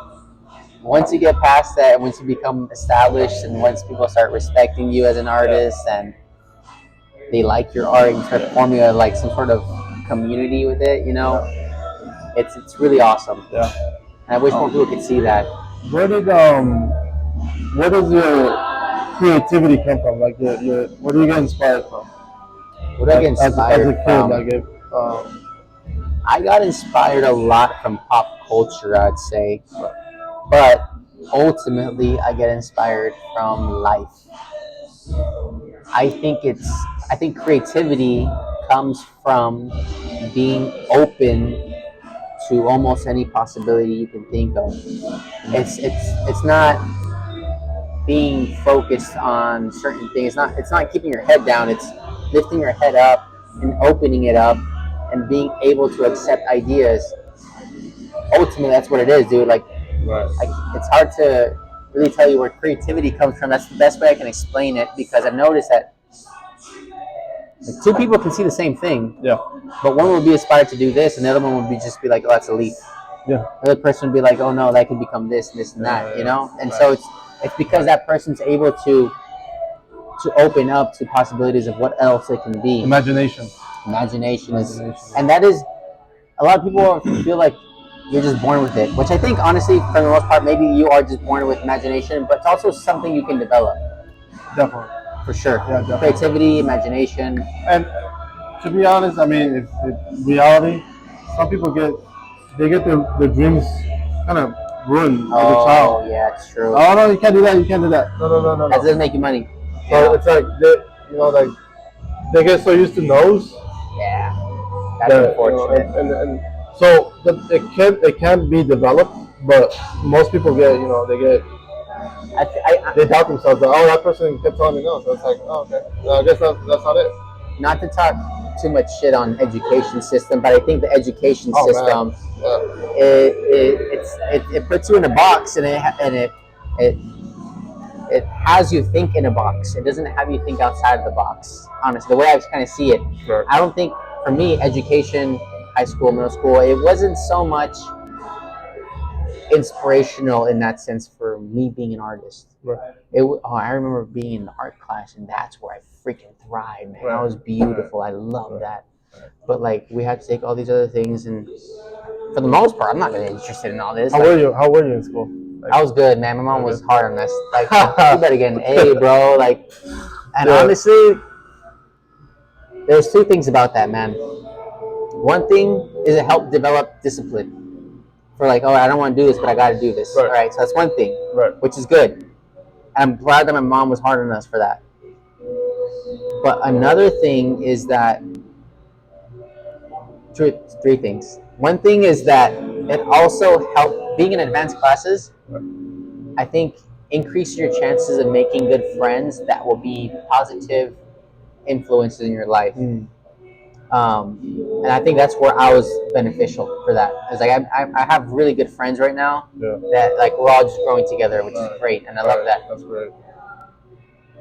once you get past that, once you become established, and once people start respecting you as an artist, and they like your art, and you start forming like some sort of community with it, it's really awesome. Yeah. And I wish more people could see that. Where did where does your creativity come from? Like where do you get inspired from? What do I get As a inspired kid, from? like I got inspired a lot from pop culture, I'd say, but ultimately, I get inspired from life. I think it's I think creativity comes from being open to almost any possibility you can think of. It's not being focused on certain things. It's not keeping your head down. It's lifting your head up and opening it up and being able to accept ideas. Ultimately, that's what it is, dude. right. It's hard to really tell you where creativity comes from. That's the best way I can explain it because I've noticed that like, two people can see the same thing, Yeah. but one would be inspired to do this, and the other one would be just be like, "Oh, that's a leaf." Yeah. The other person would be like, "Oh no, that could become this, and this, and that," And so it's because that person's able to open up to possibilities of what else it can be. Imagination. Imagination is, and that is a lot of people feel like you're just born with it, which I think honestly, for the most part, maybe you are just born with imagination, but it's also something you can develop Definitely. for sure. Yeah, definitely. Creativity, imagination. And to be honest, I mean, if reality, some people they get their dreams kind of ruined as a Oh child. yeah, it's true. Oh no, you can't do that. You can't do that. No, no, no, no, That no. doesn't make you money. So it's like like they get so used to no's Yeah, that's that unfortunate. and so it can be developed, but most people get they get they doubt themselves. That, oh, that person kept telling me no, so it's like, oh, okay, well, I guess that's not it. Not to talk too much shit on education system, but I think the education Oh system man, yeah. it puts you in a box and it it has you think in a box. It doesn't have you think outside of the box. Honestly, the way I kind of see it, Sure. I don't think for me education, high school, middle school, it wasn't so much inspirational in that sense for me being an artist. Right. I remember being in the art class, and that's where I freaking thrived, man. Right. That was beautiful. I love that. But like, we had to take all these other things, and for the most part, I'm not really interested in all this. How were you? How were you in school? I was good, man. My mom was hard on us. Like, you better get an A, bro. Like, and honestly, there's two things about that, man. One thing is it helped develop discipline. For like, oh, I don't want to do this, but I got to do this. Right. All right, so that's one thing, Right. which is good. And I'm glad that my mom was hard on us for that. But another thing is that three things. One thing is that it also helped being in advanced classes. I think increase your chances of making good friends that will be positive influences in your life. And I think that's where I was beneficial for that. It's like I have really good friends right now that like we're all just growing together, which is great, and I love that. That's great.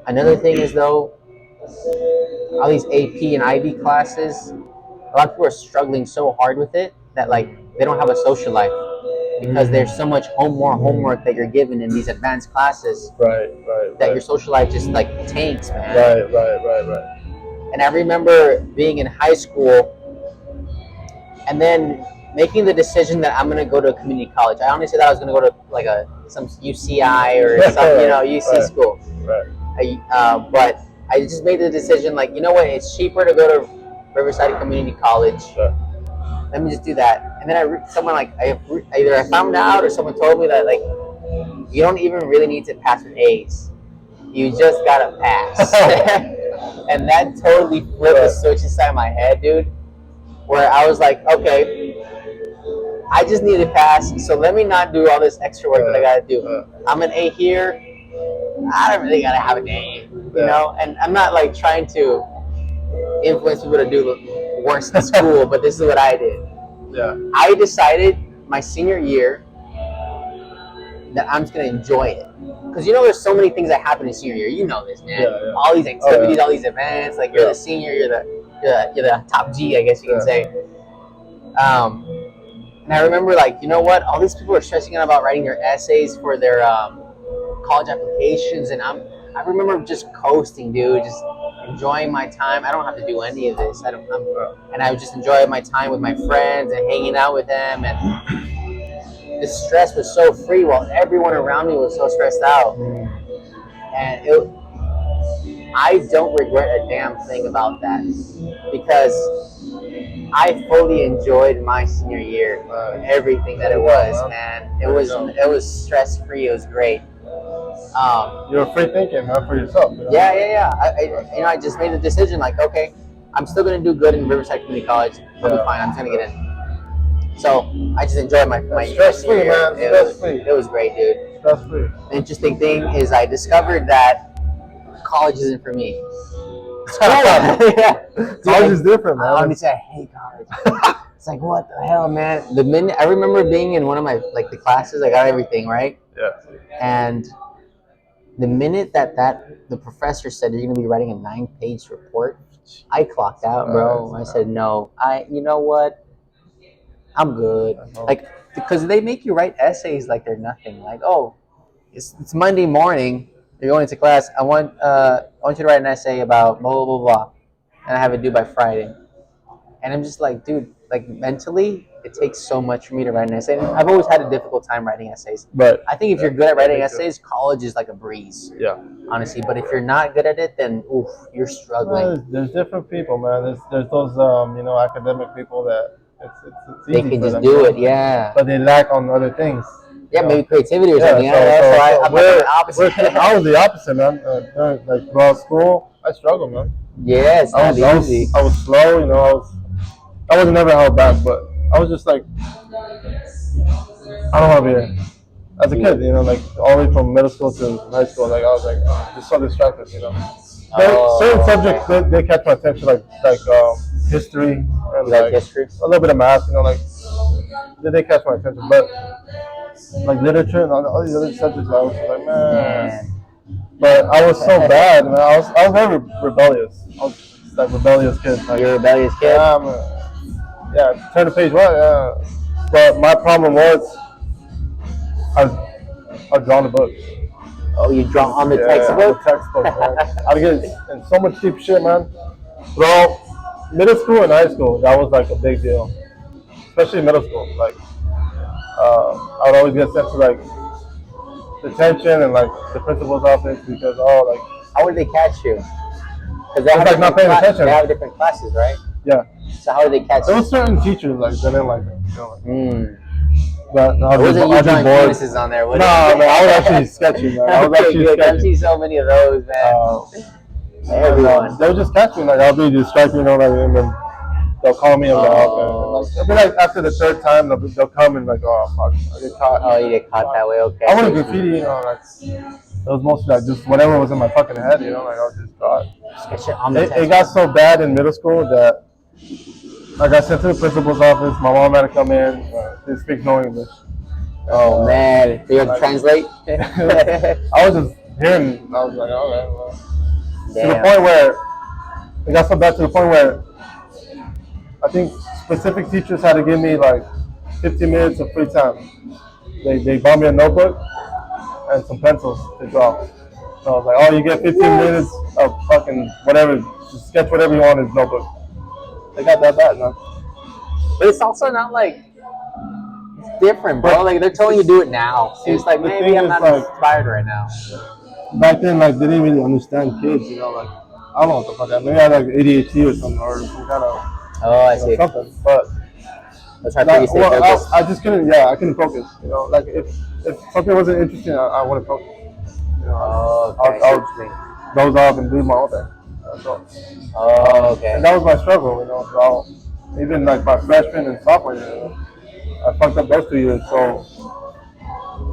Another thing is though, all these AP and IB classes, a lot of people are struggling so hard with it that like they don't have a social life because there's so much homework that you're given in these advanced classes. Right. That your social life just like tanks, man. Right. And I remember being in high school and then making the decision that I'm gonna go to a community college. I honestly thought I was gonna go to like some UCI or some UC school. Right. But I just made the decision like, you know what, it's cheaper to go to Riverside Community College. Sure. Let me just do that. And then either I found out or someone told me that like you don't even really need to pass with A's. You just gotta pass. And that totally flipped the switch inside my head, dude. Where I was like, okay, I just need to pass, so let me not do all this extra work that I gotta do. I'm an A here. I don't really gotta have an A, you know. And I'm not like trying to influence people to do worse in school, but this is what I did. Yeah. I decided my senior year that I'm just gonna enjoy it, because you know there's so many things that happen in senior year. You know this, man. Yeah. All these activities, all these events. Like you're the senior, you're the top G, I guess you can say. And I remember, like, you know what? All these people are stressing out about writing their essays for their college applications, and I remember just coasting, dude, just enjoying my time. I don't have to do any of this. And I would just enjoy my time with my friends and hanging out with them, and the stress was so free while everyone around me was so stressed out. And I don't regret a damn thing about that, because I fully enjoyed my senior year, everything that it was, man. It was stress free. It was great. You're free thinking, not for yourself. You know? Yeah. I just made the decision, like, okay, I'm still gonna do good in Riverside Community College. I'll be fine. I'm just gonna get in. So I just enjoyed my stress free, man. It was great, dude. Stress free. The interesting thing is, I discovered that college isn't for me. Yeah. College is different, man. Honestly, I hate college. It's like, what the hell, man? The minute I remember being in one of my, like, the classes, I got everything right. Yeah. And the minute that the professor said you're gonna be writing a 9-page report, I clocked out, bro. I said, no. You know what? I'm good. Like, because they make you write essays like they're nothing. Like, oh, it's Monday morning. You're going into class. I want you to write an essay about blah blah blah blah, and I have it due by Friday. And I'm just like, dude, like, mentally, it takes so much for me to write an essay. And I've always had a difficult time writing essays. But I think if you're good at writing essays, college is like a breeze. Yeah. Honestly, but if you're not good at it, then oof, you're struggling. There's different people, man. There's those academic people that it's easy They can for just them, do it, yeah. But they lack on other things. Yeah, maybe creativity or something. So I'm the opposite. I was the opposite, man. Like throughout school, I struggled, man. Yeah, it's not easy. I was slow, you know. I wasn't never held back, but I was just like, I don't want to be here. As a kid, you know, like all the way from middle school to high school, like I was like, just so distracted, you know. Certain subjects they catch my attention, like history and like history? A little bit of math, you know, like they catch my attention, but like literature and all these other subjects, I was like, man. But I was so bad, man. I was very rebellious. I was like rebellious kid. Like, you're a rebellious kid? Yeah, turn the page, what? Yeah. But my problem was, I'd drawn the book. Oh, you draw on the textbook? The textbook, man. I'd get in so much deep shit, man. Well, middle school and high school, that was like a big deal. Especially middle school. Like, I would always get sent to like detention and like the principal's office because how would they catch you? Because they have not paying attention. They have different classes, right? Yeah. So how did they catch you? There were certain teachers like that didn't like it. You know, like, but I wasn't you drawing penises on there? No, man, I was actually sketchy, man. I was actually sketchy. I've seen so many of those, man. Everyone. They would just catch me, like I'll be distracted, you know, like, and then they'll call me and it'll be like after the third time they'll come and like, oh fuck, I get caught. Oh, you get caught that way, okay. I want to graffiti, you know, like it was mostly like just whatever was in my fucking head, you know, like I was just draw it. It got so bad in middle school that I got sent to the principal's office. My mom had to come in. They speak no English. Oh man, you had to translate? I was just hearing. I was like, okay. Well. To the point where it got so bad to the point where I think specific teachers had to give me like 15 minutes of free time. They bought me a notebook and some pencils to draw. So I was like, oh, you get 15 minutes of fucking whatever, just sketch whatever you want in this notebook. They got that bad, man. But it's also not like, it's different, bro. Like, they're telling you to do it now. So it's like, maybe I'm not inspired right now. Back then, like, they didn't really understand kids, you know, like, I don't know what the fuck that. Maybe I had like ADHD or something, or some kind of. Oh, I see. Something, but. That's hard for you to stay focused. I just couldn't, I couldn't focus, you know, like, if something wasn't interesting, I wouldn't focus. You know, Okay. I would doze off and do my own thing. So, Okay. and that was my struggle, you know. So even like my freshman and sophomore year, you know, I fucked up those 2 years. So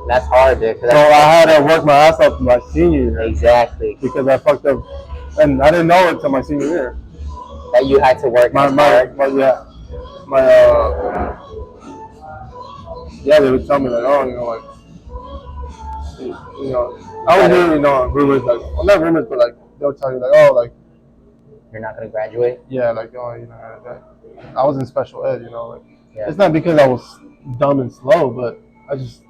That's hard, dude. I had to work my ass off my senior year. Exactly. Because I fucked up, and I didn't know it until my senior year. That you had to work hard. Yeah, they would tell me like, oh, you know, like, I was hearing, rumors like, well, not rumors, but like they'll tell you like, oh, like you're not gonna graduate. Yeah, like, oh, I was in special ed, like it's not because I was dumb and slow, but I just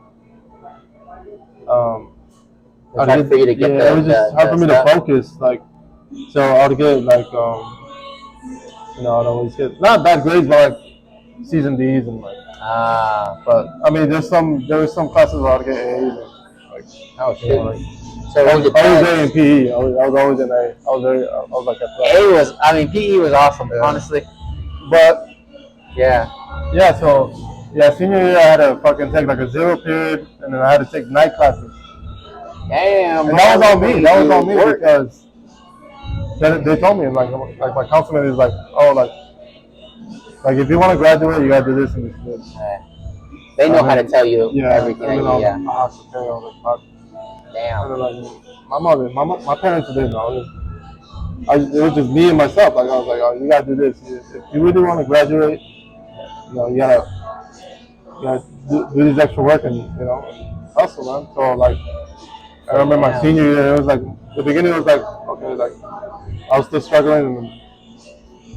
It's hard for you to get it was just hard for me to focus, like, so I would get like I'd always get not bad grades, but like C's and D's and like. But I mean, there was some classes where I'd get A's. And, like, so I was A in PE. I was always an A. I was like a PE was awesome, honestly. But yeah. So senior year I had to fucking take like a 0 period, and then I had to take night classes. Damn. And that was on me. That was on me because they told me like my councilman is like, oh, like if you want to graduate, you gotta do this and this and this. They know how to tell you everything. Damn. And then, like, my parents didn't know. It was just me and myself. Like I was like, oh, you gotta do this. If you really want to graduate, you gotta do this extra work and hustle, man. So like, I remember my senior year. It was like the beginning was like okay, like I was still struggling, and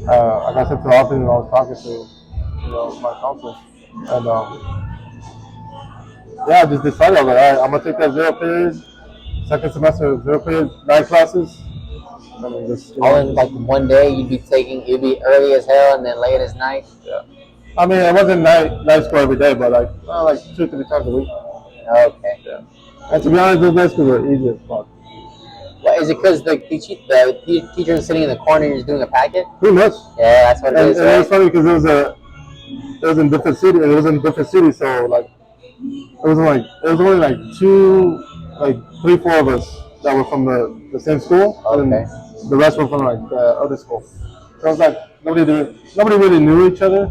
I got sent to the office and I was talking to my counsel, and I just decided I was like, all right, I'm gonna take that 0 period, second semester 0 period, 9 classes. And just, all in like one day, you'd be early as hell and then late as night. Yeah. I mean, it wasn't night school every day, but like 2 or 3 times a week. Okay. Yeah. And to be honest, those night schools were easy as fuck. What is it? Because the teacher is sitting in the corner and he's doing a packet. Pretty much. Yeah, that's what it is. And it was funny because it was in different cities. It was in different cities, so like it was only like 3, 4 of us that were from the same school, and the rest were from like the other school. So it was like nobody really knew each other.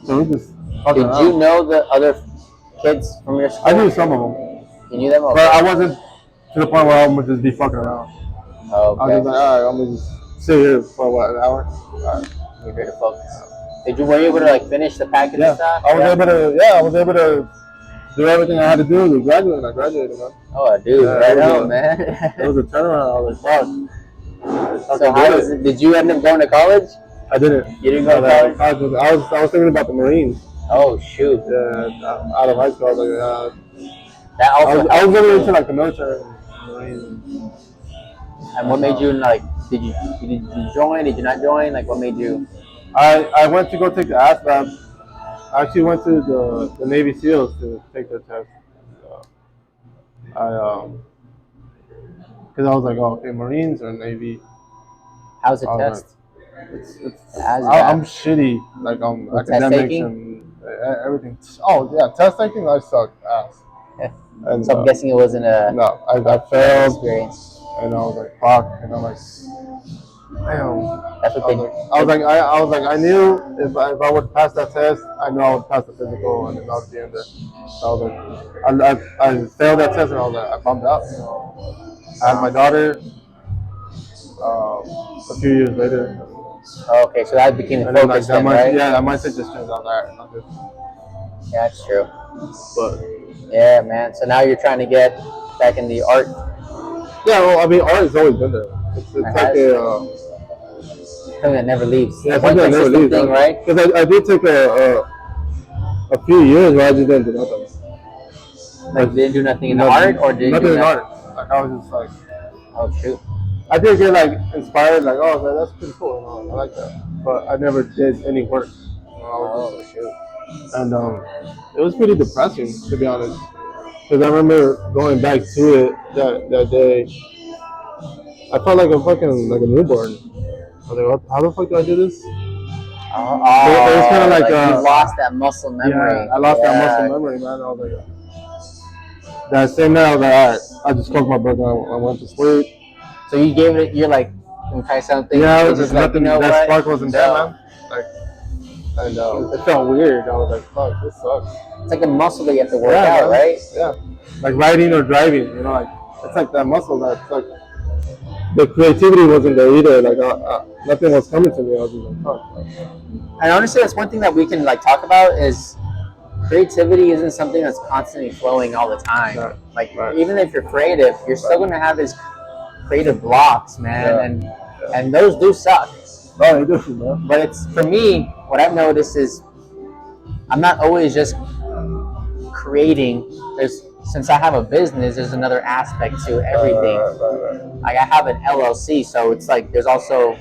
So we just. Did you know the other kids from your school? I knew some of them. You knew them, okay. But I wasn't to the point where I would just be fucking around. Oh, okay. I was just like, all right, I'm gonna just sit here for an hour. All right. You're here to focus. Were you able to like finish the packet and stuff? I was able to do everything I had to do to graduate, and I graduated, man. Oh, dude, right on, man. It was a turnaround. I was like, fuck. So did you end up going to college? I didn't. You didn't go to college? I was thinking about the Marines. Oh shoot. Yeah, out of high school, I was like, that also I was really into like the military, Marines. And what made you like? Did you join? Did you not join? Like, what made you? I went to go take the ASVAB. I actually went to the Navy SEALs to take the test. Because I was like, oh, okay, Marines or Navy. How's the test? I'm shitty, like on academics and everything. Oh yeah, test taking I suck ass. And, so I'm guessing it wasn't a. No, I failed. Experience. And I was like, fuck, and I'm like, damn. That's what I was like, I knew if I would pass that test, I knew I would pass the physical, and then I would be in there. So I was like, I failed that test, and I was like, I bummed out. I had my daughter a few years later. Okay, so that became the focus then, right? Yeah, that mindset just turns out that. Yeah, that's true. But yeah, man. So now you're trying to get back in the art. Yeah, well, I mean, art has always been there. It's like something that never leaves. Yeah, something that never leaves, thing, right? Because I did take a few years where I just didn't do nothing. Like, didn't do nothing in art, or did nothing in art? Like, I was just like, oh shoot. I did get like inspired, like, oh, man, that's pretty cool, I like that. But I never did any work. Oh shoot. And it was pretty depressing, to be honest. Because I remember going back to it that day. I felt like a newborn. I was like, how the fuck do I do this? It was kind of like you lost that muscle memory. Yeah, I lost that muscle memory, man. I was like, That same night, I was like, all right, I just cooked my burger. I went to sleep. So you gave it. You're like, can we try something? Yeah, It's there's just like, nothing. you know That what? spark wasn't there, No. man. Like, and it felt weird. I was like, fuck, this sucks. It's like a muscle that you have to work Yeah, out, man. right? Yeah, like riding or driving. Like it's like that muscle that's like the creativity wasn't there either. Like nothing was coming to me. I was just like, fuck. And honestly, that's one thing that we can like talk about is creativity isn't something that's constantly flowing all the time. Right. Like Right. even if you're creative, you're still going to have these creative blocks, man, and those do suck. No, they do, man. But it's for me, what I've noticed is I'm not always just creating. Since I have a business, there's another aspect to everything. Right. Like I have an LLC, so it's like there's also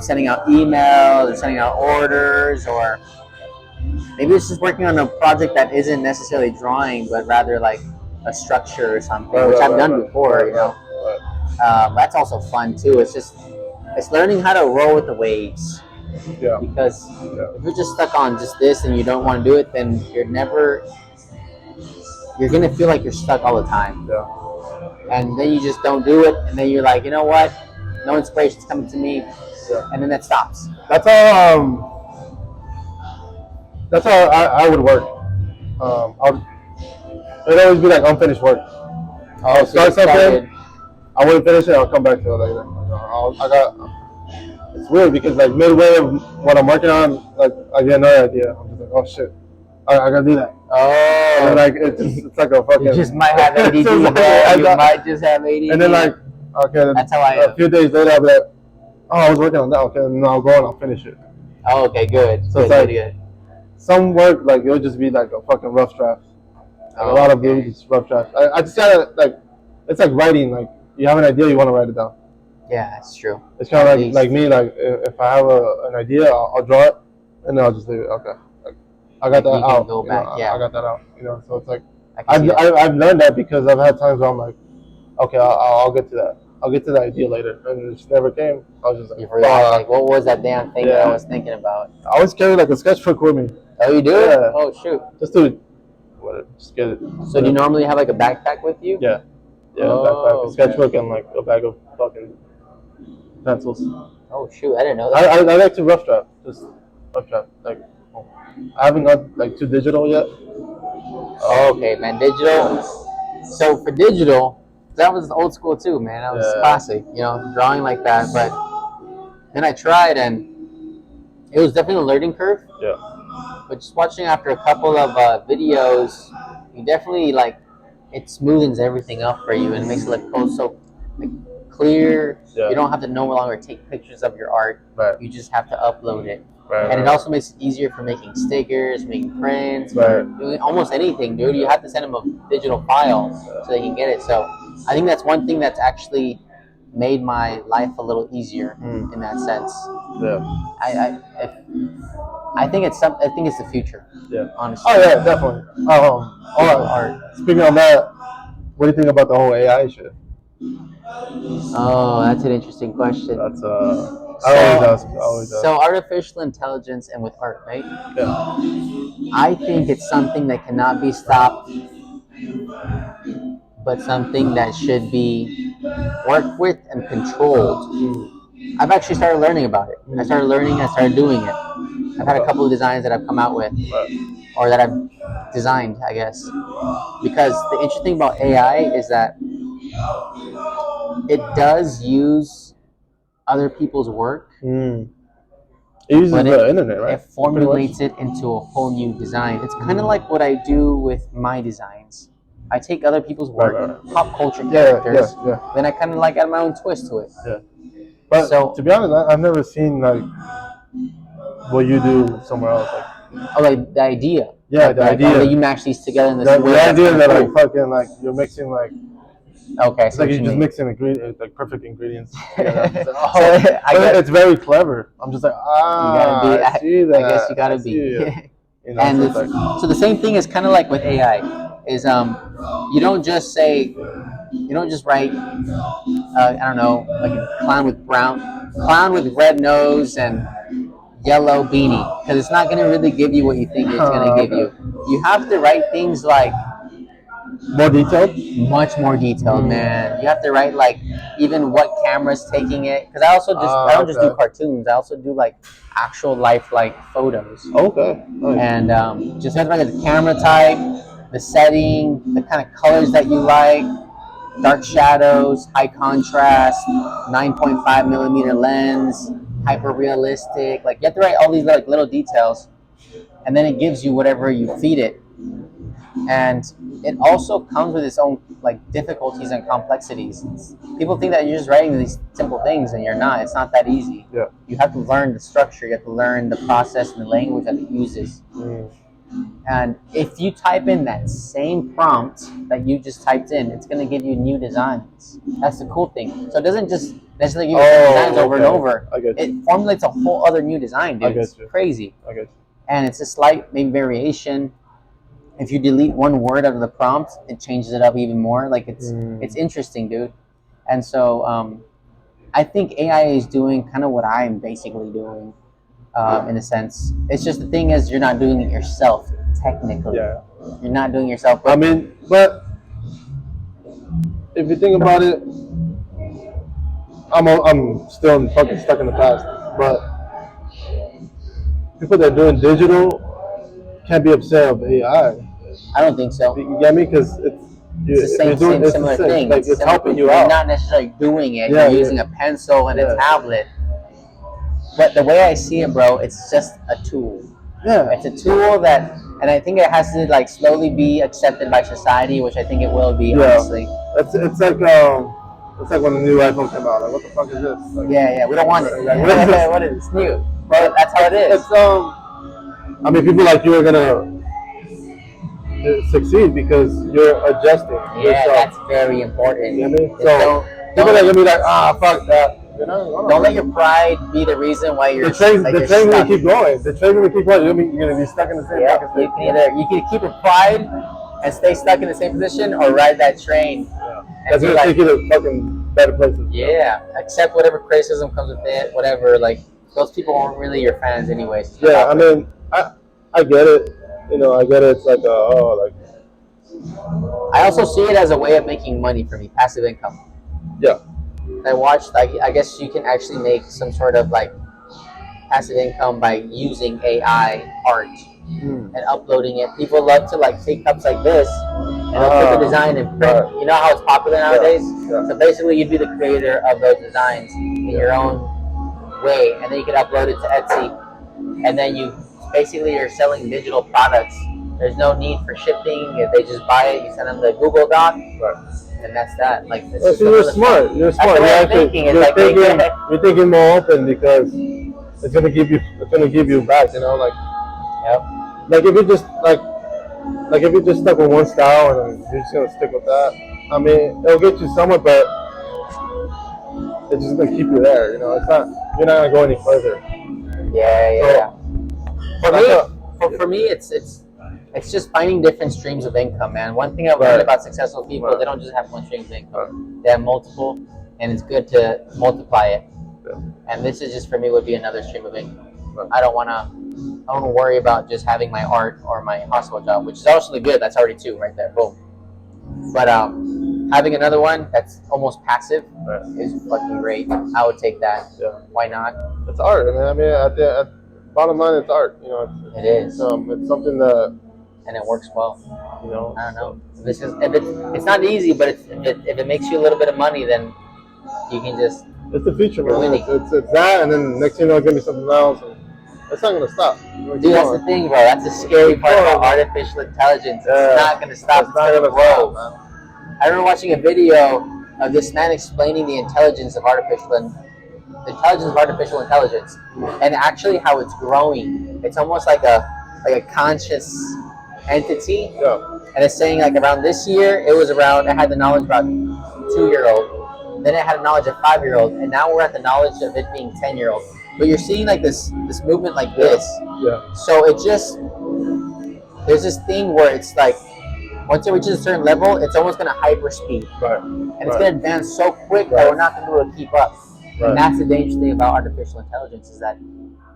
sending out emails or sending out orders, or maybe it's just working on a project that isn't necessarily drawing, but rather like a structure or something, which I've done before. You know, that's also fun too. It's learning how to roll with the waves. Yeah. Because if you're just stuck on just this and you don't want to do it, then you're gonna feel like you're stuck all the time. Yeah. And then you just don't do it, and then you're like, you know what? No inspiration's coming to me, and then that stops. That's how I would work. It'd always be like unfinished work. I'll start something. I wouldn't finish it. I'll come back to it later. It's weird because like midway of what I'm working on, like I get another idea. I'm just like, oh shit, I gotta do that. Oh, and like it's like a fucking. You just might have ADD. You might just have ADD. And then like, okay, that's how I am. A few days later, I'll be like, oh, I was working on that. Okay, and then I'll go and I'll finish it. Oh, okay, good. So it's like some work like it'll just be like a fucking rough draft. Like a lot of just rough drafts. I just gotta like, it's like writing. Like you have an idea, you want to write it down. Yeah, that's true. It's kind of like me. Like if I have an idea, I'll draw it, and then I'll just leave it. Okay, like, I got that out. Go back. Yeah, I got that out. So it's like I've learned that because I've had times where I'm like, okay, I'll get to that. I'll get to the idea later, and it just never came. I was just like, you forgot. Like, what was that damn thing that I was thinking about? I always carry like a sketchbook with me. Oh, you do? Yeah. Oh, shoot. Just do it. Whatever. Just get it. So do you normally have like a backpack with you? Yeah. Yeah, backpack, a sketchbook, and like a bag of fucking pencils. Oh shoot, I didn't know that. I like to rough draft, just rough draft. Like I haven't got like too digital yet. Okay, man, digital. So for digital, that was old school too, man. That was classic, drawing like that. But then I tried, and it was definitely a learning curve. Yeah. But just watching after a couple of videos, you definitely it smoothens everything up for you and makes it look so clear. Yeah. You don't have to no longer take pictures of your art. Right. You just have to upload it. Right, and it also makes it easier for making stickers, making prints, doing almost anything, dude. You have to send them a digital file so they can get it. So I think that's one thing that's actually made my life a little easier in that sense. Yeah. I think it's the future. Yeah. Honestly. Oh yeah, definitely. Art. Speaking of that, what do you think about the whole AI shit? Oh, that's an interesting question. That's I always ask. So artificial intelligence and with art, right? Yeah. I think it's something that cannot be stopped, but something that should be worked with and controlled. I've actually started learning about it. I started doing it. I've had a couple of designs that I've come out with, or that I've designed, I guess. Because the interesting thing about AI is that it does use other people's work. It uses the internet, right? It formulates it into a whole new design. It's kind of like what I do with my designs. I take other people's work, pop culture characters, then I kind of add my own twist to it. Yeah. But to be honest, I've never seen what you do somewhere else. The idea. Yeah, the idea. That you match these together in this way. The idea that you're mixing okay, it's like you're just mixing ingredients, perfect ingredients. It's very clever. I'm just I see that. I guess you gotta be. And so the same thing is kind of like with AI. Is you don't just write I don't know, like a clown with red nose and yellow beanie, because it's not going to really give you what you think it's going to give you. You have to write things like More detailed. Much more detailed, man. You have to write like even what camera's taking it. Because I don't just do Okay. cartoons. I also do like actual life like photos. Okay. Nice. And just have to write the camera type, the setting, the kind of colors that you like, dark shadows, high contrast, 9.5 millimeter lens, hyper realistic. Like you have to write all these like little details, and then it gives you whatever you feed it. And it also comes with its own like difficulties and complexities. People think that you're just writing these simple things, and you're not. It's not that easy. Yeah. You have to learn the structure. You have to learn the process and the language that it uses. And if you type in that same prompt that you just typed in, it's going to give you new designs. That's the cool thing. So it doesn't just necessarily give you designs over and over. I get you. It formulates a whole other new design, dude. It's crazy. I get you. And it's a slight maybe variation. If you delete one word out of the prompt, it changes it up even more. Like it's interesting, dude. And so I think AI is doing kind of what I'm basically doing. In a sense, it's just the thing is you're not doing it yourself technically. Yeah. You're not doing it yourself. I mean, but if you think about it, I'm still fucking stuck in the past. But people that are doing digital can't be upset of AI. I don't think so. You get me? Because it's the same similar thing. Like it's helping you out. You're not necessarily doing it. You're using a pencil and a tablet. But the way I see it, bro, it's just a tool. Yeah. It's a tool that, and I think it has to like slowly be accepted by society, which I think it will be. Honestly, it's like when the new iPhone came out. Like, what the fuck is this? Like, yeah, we don't want it. Like, what is this? New? But that's how it is. It's I mean, people like you are gonna succeed because you're adjusting. Yeah, yourself. that's very important. You know what I mean? So people that gonna be like, fuck that. You know, don't let your pride be the reason why you're. The train's gonna keep going. The train's gonna keep going. You're gonna be stuck in the same. Yeah, you can keep your pride and stay stuck in the same position, or ride that train. Yeah. That's gonna take you to fucking better places. Yeah, accept whatever criticism comes with it. Whatever, like those people aren't really your fans, anyways. Yeah, I mean, I get it. You know, I get it. It's like I also see it as a way of making money for me, passive income. Yeah. I watched, like, I guess you can actually make some sort of like passive income by using AI art and uploading it. People love to like take cups like this and put the design in print. You know how it's popular nowadays? Yeah. So basically you'd be the creator of those designs in your own way, and then you can upload it to Etsy, and then you're selling digital products. There's no need for shipping. If they just buy it, you send them the Google Doc. And that's that. Like, so you're smart. You're smart. You're thinking more open because it's gonna give you back. You know, like. Yep. Like if you just stuck with one style and you're just gonna stick with that. I mean, it'll get you somewhere, but it's just gonna keep you there. You know, you're not gonna go any further. Yeah. For me, it's just finding different streams of income, man. One thing I've learned about successful people, they don't just have one stream of income. They have multiple, and it's good to multiply it. Yeah. And this is just, for me, would be another stream of income. I don't want to worry about just having my art or my hospital job, which is actually good. That's already two right there. Boom. But having another one that's almost passive is fucking great. I would take that. Yeah. Why not? It's art. I mean, at the bottom line, it's art. You know, it is. It's something that. And it works well. You know. I don't know. It's not easy, but if it makes you a little bit of money, then you can just. It's the future, man. It's that, and then next thing you know, give me something else. And it's not gonna stop. Dude, that's the thing, bro. That's the scary part about artificial intelligence. It's not gonna stop. It's gonna grow. I remember watching a video of this man explaining the intelligence of artificial intelligence, and actually how it's growing. It's almost like a conscious entity. Yeah. And it's saying like around this year, it had the knowledge about 2-year-old. Then it had the knowledge of 5-year-old, and now we're at the knowledge of it being 10-year-old. But you're seeing like this movement like this. Yeah. So there's this thing where it's like once it reaches a certain level, it's almost gonna hyperspeed. Right. And it's gonna advance so quick that we're not gonna be able to keep up. Right. And that's the dangerous thing about artificial intelligence, is that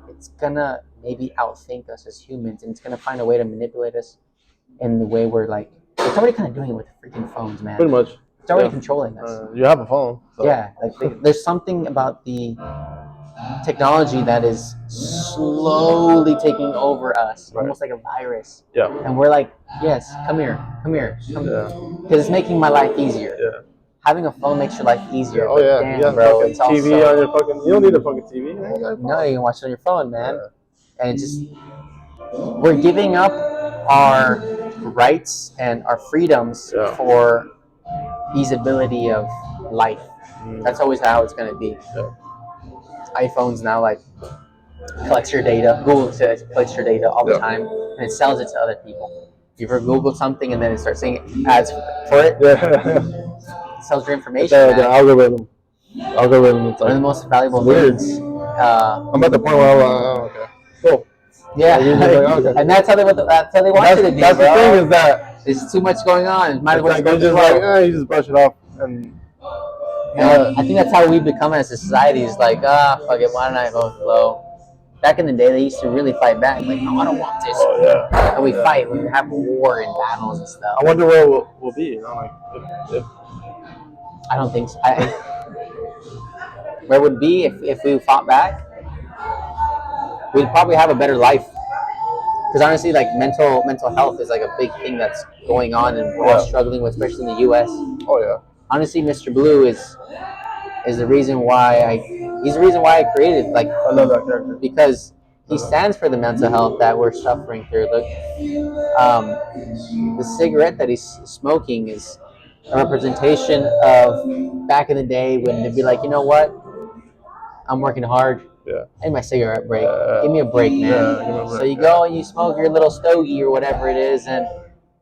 it's gonna maybe outthink us as humans, and it's gonna find a way to manipulate us in the way where like It's already kind of doing it with the freaking phones, man. Pretty much. It's already controlling us. You have a phone. So. Yeah, like there's something about the technology that is slowly taking over us, almost like a virus. Yeah. And we're like, yes, come here. Because it's making my life easier. Yeah. Having a phone makes your life easier. Oh yeah. Damn, you got bro. It's TV also, on your fucking. You don't need a fucking TV. No, you can watch it on your phone, man. Yeah. And it just we're giving up our rights and our freedoms for easeability of life. That's always how it's gonna be. Yeah. iPhones now like collects your data. Google says collects your data all the time, and it sells it to other people. If you ever Googled something and then it starts seeing ads for it, it sells your information. The algorithm. It's one of the most valuable things. I'm at the point where I'm like, okay, cool. Yeah, and that's how they want. That's how they want you to be. That's the thing is that there's too much going on. Might as well you just brush it off and. I think that's how we become as a society. Is like, fuck it, why don't I vote low? Back in the day, they used to really fight back. Like, no, I don't want this. And we fight. We have war and battles and stuff. I wonder where we'll be. You know, like if I don't think so. Where would be if we fought back? We'd probably have a better life. Because honestly, like mental health is like a big thing that's going on and we're all struggling with, especially in the U.S. Oh yeah. Honestly, Mr. Blue is the reason why he's the reason why I created like I love that character because he stands for the mental health that we're suffering through. Look, the cigarette that he's smoking is a representation of back in the day when they'd be like, you know what, I'm working hard. Yeah. I need my cigarette break. Give me a break, man. Yeah, give me a break, so you go and you smoke your little stogie or whatever it is, and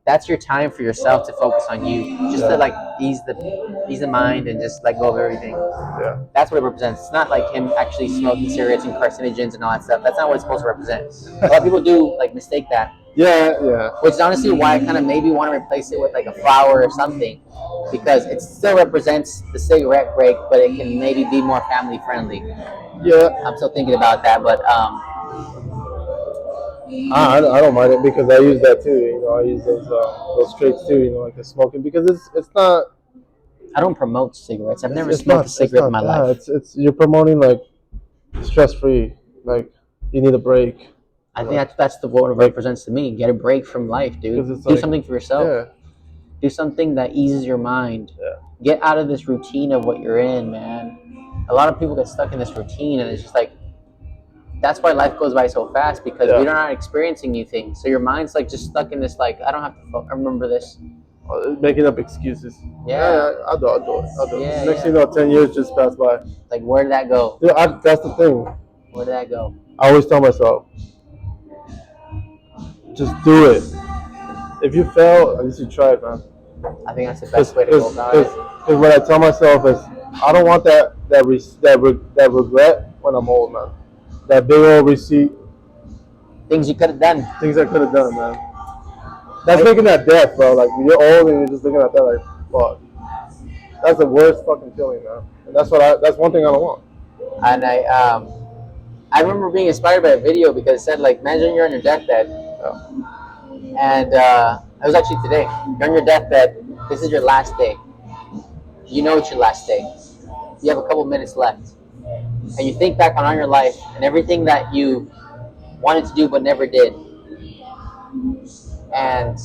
that's your time for yourself to focus on you, just to like ease the mind and just let go of everything. Yeah. That's what it represents. It's not like him actually smoking cigarettes and carcinogens and all that stuff. That's not what it's supposed to represent. A lot of people do like mistake that. Yeah. Which is honestly why I kind of maybe want to replace it with like a flower or something, because it still represents the cigarette break, but it can maybe be more family friendly. Yeah. I'm still thinking about that, but I don't mind it because I use that too. You know, I use those traits too. You know, like the smoking because it's not. I don't promote cigarettes. I've never smoked a cigarette in my life. It's you're promoting like stress free. Like you need a break. I think that's the what it represents to me. Get a break from life, dude. Do something for yourself. Yeah. Do something that eases your mind. Yeah. Get out of this routine of what you're in, man. A lot of people get stuck in this routine, and it's just like that's why life goes by so fast because we're not experiencing new things. So your mind's like just stuck in this like I don't have to remember this. Making up excuses. Yeah, I'll do it. Yeah, Next thing you know, 10 years just passed by. Like where did that go? Dude, that's the thing. Where did that go? I always tell myself, just do it. If you fail, at least you try it, man. I think that's the best way to go about it. Because what I tell myself is, I don't want that regret when I'm old, man. That big old receipt. Things you could have done. Things I could have done, man. That's looking at death, bro. Like when you're old and you're just looking at that, like, fuck. That's the worst fucking feeling, man. And that's one thing I don't want. And I remember being inspired by a video because it said like, imagine you're on your deathbed. And it was actually today. You're on your deathbed. This is your last day. You know it's your last day. You have a couple minutes left. And you think back on your life and everything that you wanted to do but never did. And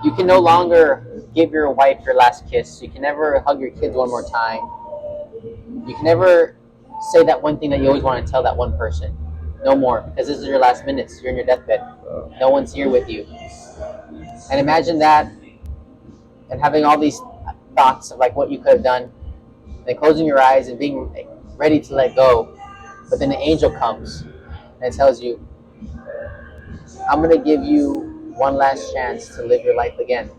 you can no longer give your wife your last kiss. You can never hug your kids one more time. You can never say that one thing that you always want to tell that one person. No more, because this is your last minutes. You're in your deathbed. No one's here with you. And imagine that and having all these thoughts of like what you could have done, and closing your eyes and being ready to let go. But then the angel comes and it tells you, I'm going to give you one last chance to live your life again.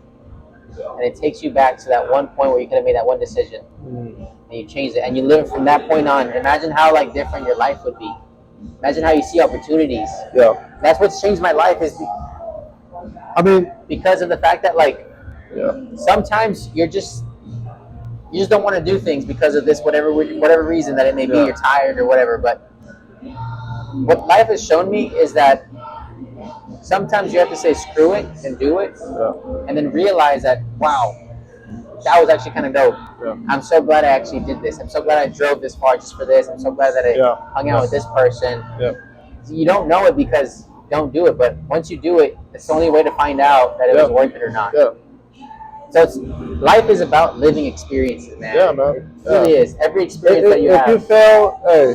And it takes you back to that one point where you could have made that one decision. And you changed it. And you live from that point on. Imagine how like different your life would be. Imagine how you see opportunities. Yeah. That's what's changed my life is because of the fact that like sometimes you just don't want to do things because of this whatever reason that it may be. You're tired or whatever. But what life has shown me is that sometimes you have to say screw it and do it, Yeah. and then realize that wow, that was actually kind of dope. Yeah. I'm so glad I actually did this. I'm so glad I drove this far just for this. I'm so glad that I Yeah. hung out with this person. Yeah. You don't know it because you don't do it, but once you do it, it's the only way to find out that it was worth it or not. Yeah. So life is about living experiences, man. Yeah, man. It really is. Every experience that you if have. you fail, hey,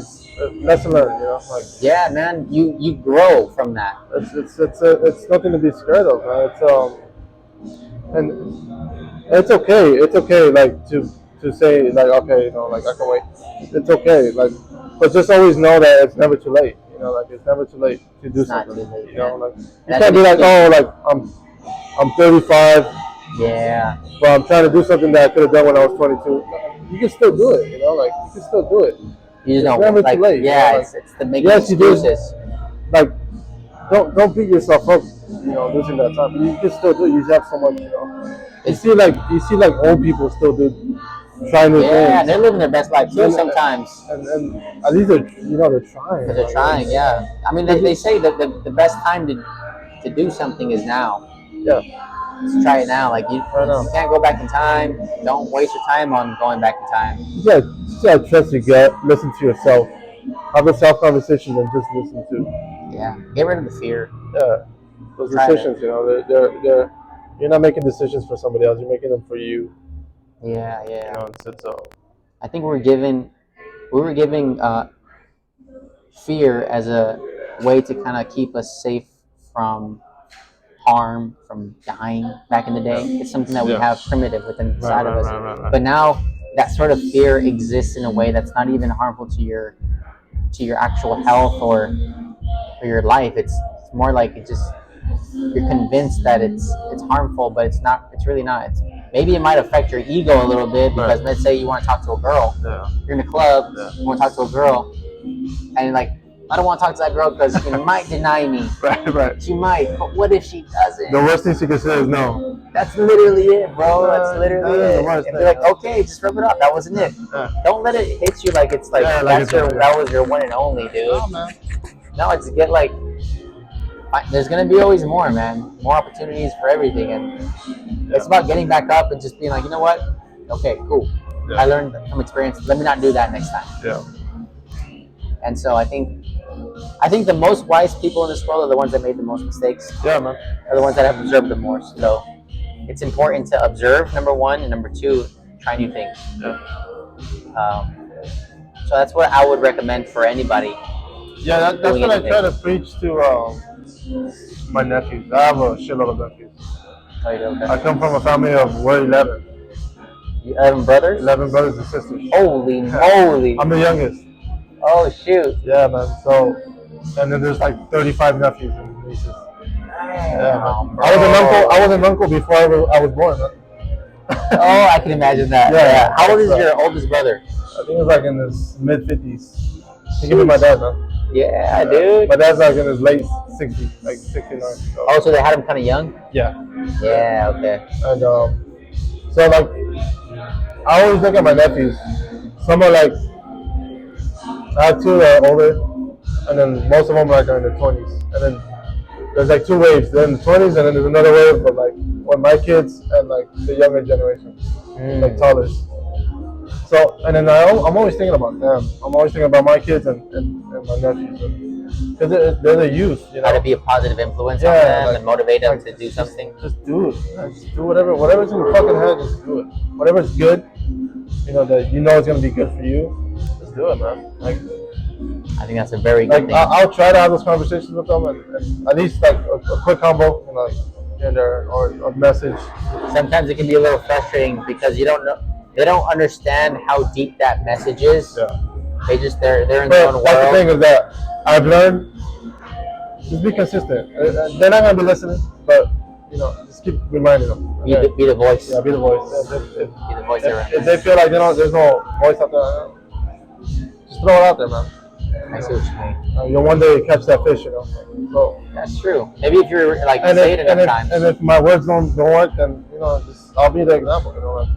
lesson learned. You know, like yeah, man, you grow from that. it's nothing to be scared of, man. And it's okay. It's okay, like to say like okay, you know, like I can wait. It's okay, like, but just always know that it's never too late. You know, like it's never too late to do It's not something. too late, You know, man. like you And can't be like, oh, like I'm 35, Yeah. but I'm trying to do something that I could have done when I was 22. You can still do it. You know, like you can still do it. You just It's don't never like. too late. Yeah, you know, like, it's the making yes, you do. excuses. Like don't beat yourself up. You know, losing that time. But you can still do it. You just have so much. You know, you see like old people still do trying new Yeah, things. they're living their best life too And- sometimes. And at least they're trying. Because they're trying, yeah. I mean, they say that the best time to do something is now. Yeah. Just try it now. Like you know. can't go back in time. Don't waste your time on going back in time. You gotta trust your gut. Listen to yourself. Have a self conversation and just listen to. Yeah, get rid of the fear. Yeah. Those Try decisions, you know, they're you're not making decisions for somebody else. You're making them for you. Yeah, yeah. You know, it's I think we were giving fear as a way to kind of keep us safe from harm, from dying back in the day. It's something that we have primitive within inside of us. Right. But now that sort of fear exists in a way that's not even harmful to your actual health or your life. It's more like it just you're convinced that it's harmful, but it's not. It's really not. Maybe it might affect your ego a little bit because let's say you want to talk to a girl. Yeah. You're in a club. You want to talk to a girl, and like I don't want to talk to that girl because she might deny me. Right. She might, but what if she doesn't? The worst thing she can say is no. That's literally it, bro. That's literally that is it. the worst And thing. be like, okay, just rub it off. That wasn't it. Don't let it hit you like it's like that was your one and only, dude. No, man. No, it's get like there's gonna be always more, man. More opportunities for everything, and it's about getting back up and just being like, you know what? Okay, cool. I learned from experience. Let me not do that next time. Yeah. And so I think the most wise people in this world are the ones that made the most mistakes. Yeah, man. Are the ones that have observed the most. So it's important to observe, number one, and number two, try new things. Yeah. So that's what I would recommend for anybody. Yeah, that's what I try to preach to my nephews. I have a shitload of nephews. Oh, you do? Okay. I come from a family of we're 11. You 11 brothers? 11 brothers and sisters. Holy moly! I'm the youngest. Oh shoot! Yeah, man. So, and then there's like 35 nephews and nieces. Yeah, man. I was an uncle before I was born. Man. Oh, I can imagine that. Yeah. How old is your oldest brother? I think it was like in his mid 50s. He gave me my dad, man. Yeah, dude. My dad's like in his late 60s, like 69. So. Oh, so they had him kind of young? Yeah. Yeah. Okay. And so like, I always look at my nephews. Some are like, I have two that are older, and then most of them like are in their 20s. And then there's like two waves. They're in the 20s, and then there's another wave, but like when my kids and like the younger generation, like toddlers. So, and then I'm always thinking about them. I'm always thinking about my kids and my nephews. Because they're the youth, you know. How to be a positive influence on them like, and motivate them to do something. Just do it. Just do whatever's in your fucking head, just do it. Whatever's good, you know, that you know it's going to be good for you, just do it, man. Like, I think that's a very good thing. I'll try to have those conversations with them and at least like a quick combo, you know, like, in there, or a message. Sometimes it can be a little frustrating because you don't know. They don't understand how deep that message is. Yeah. They're in their own world. That's the thing is that I've learned just be consistent. They're not gonna be listening, but you know, just keep reminding them. Okay? Be the voice. Yeah, be the voice. Be the voice. If they feel like there's no voice out there, just throw it out there, man. I see what you mean. You'll one day catch that fish, you know. So that's true. Maybe if you're like say it enough times. And if my words don't work, then you know, I'll be the example. You know, like,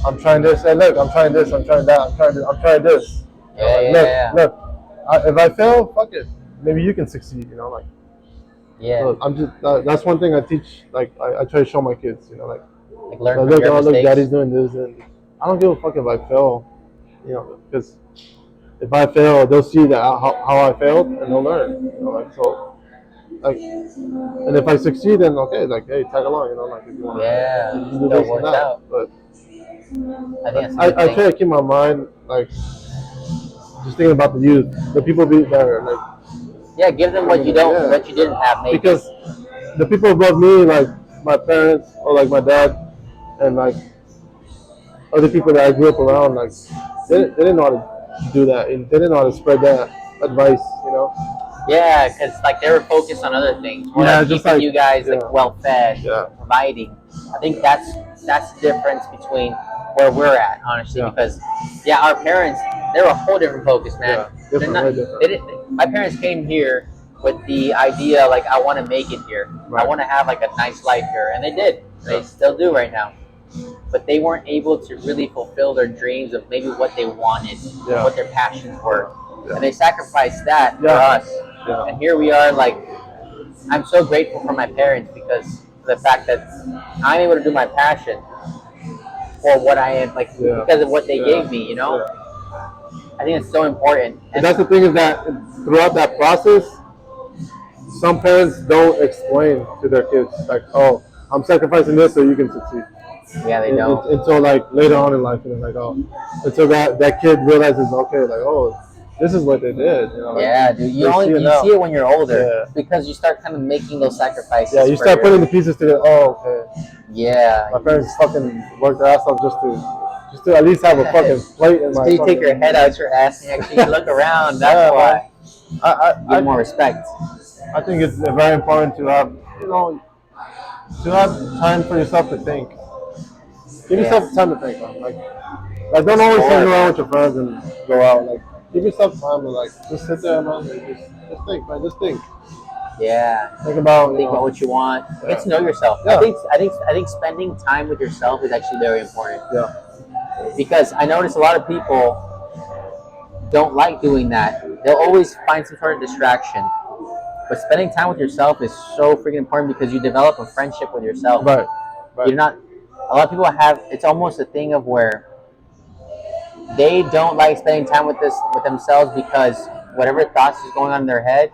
I'm trying this. Hey, look, I'm trying this. I'm trying that. I'm trying this. Yeah. Look. If I fail, fuck it. Maybe you can succeed. You know, like. Yeah. So I'm just that's one thing I teach. Like I try to show my kids, like Learn from look, your look, mistakes. daddy's doing this, and I don't give a fuck if I fail, because if I fail, they'll see that how I failed and they'll learn, like so, like, and if I succeed, then okay, like hey, tag along, like if you want to do Still this and works that, out. but I think that's a I, good I thing. try to keep my mind like just thinking about the youth, the people that are like Yeah, give them what you don't, what you didn't have, maybe. because the people above me, like my parents or like my dad, and like other people that I grew up around, like they didn't know how to do that, and they didn't know how to spread that advice. Yeah, because like they were focused on other things, more Yeah, like just keeping like you guys like yeah, well fed, yeah, providing. I think that's the difference between where we're at, honestly. Yeah. Because our parents, they're a whole different focus, man. yeah, They're different, not. way different. They didn't. My parents came here with the idea like I want to make it here. I Right. want to have like a nice life here, and they did. They still do right now. But they weren't able to really fulfill their dreams of maybe what they wanted, Yeah. what their passions were, Yeah. and they sacrificed that for Yeah. us. Yeah. And here we are, like, I'm so grateful for my parents because of the fact that I'm able to do my passion for what I am, like, Yeah. because of what they Yeah. gave me, Yeah. I think it's so important. And that's the thing is that throughout that process, some parents don't explain to their kids like, "Oh, I'm sacrificing this so you can succeed." Yeah, they don't. Until like later on in life, and like, oh, until that kid realizes, okay, like, oh, this is what they did. Like, yeah, dude. You see it when you're older because you start kind of making those sacrifices. Yeah, you start putting the pieces together. Oh, okay. Yeah. My parents fucking worked their ass off just to at least have a fucking plate in my. You take your head out your ass and actually look around. That's why. Give more respect. I think it's very important to have time for yourself to think. Give yourself time to think, man. Like don't always hang around with your friends and go out. Like give yourself time to like just sit there, man. And just think, man. Just think. Yeah. Think about what you want. Get to know yourself. Yeah. I think spending time with yourself is actually very important. Yeah. Because I notice a lot of people don't like doing that. They'll always find some sort of distraction. But spending time with yourself is so freaking important because you develop a friendship with yourself. Right. You're not. A lot of people have. It's almost a thing of where they don't like spending time with themselves because whatever thoughts is going on in their head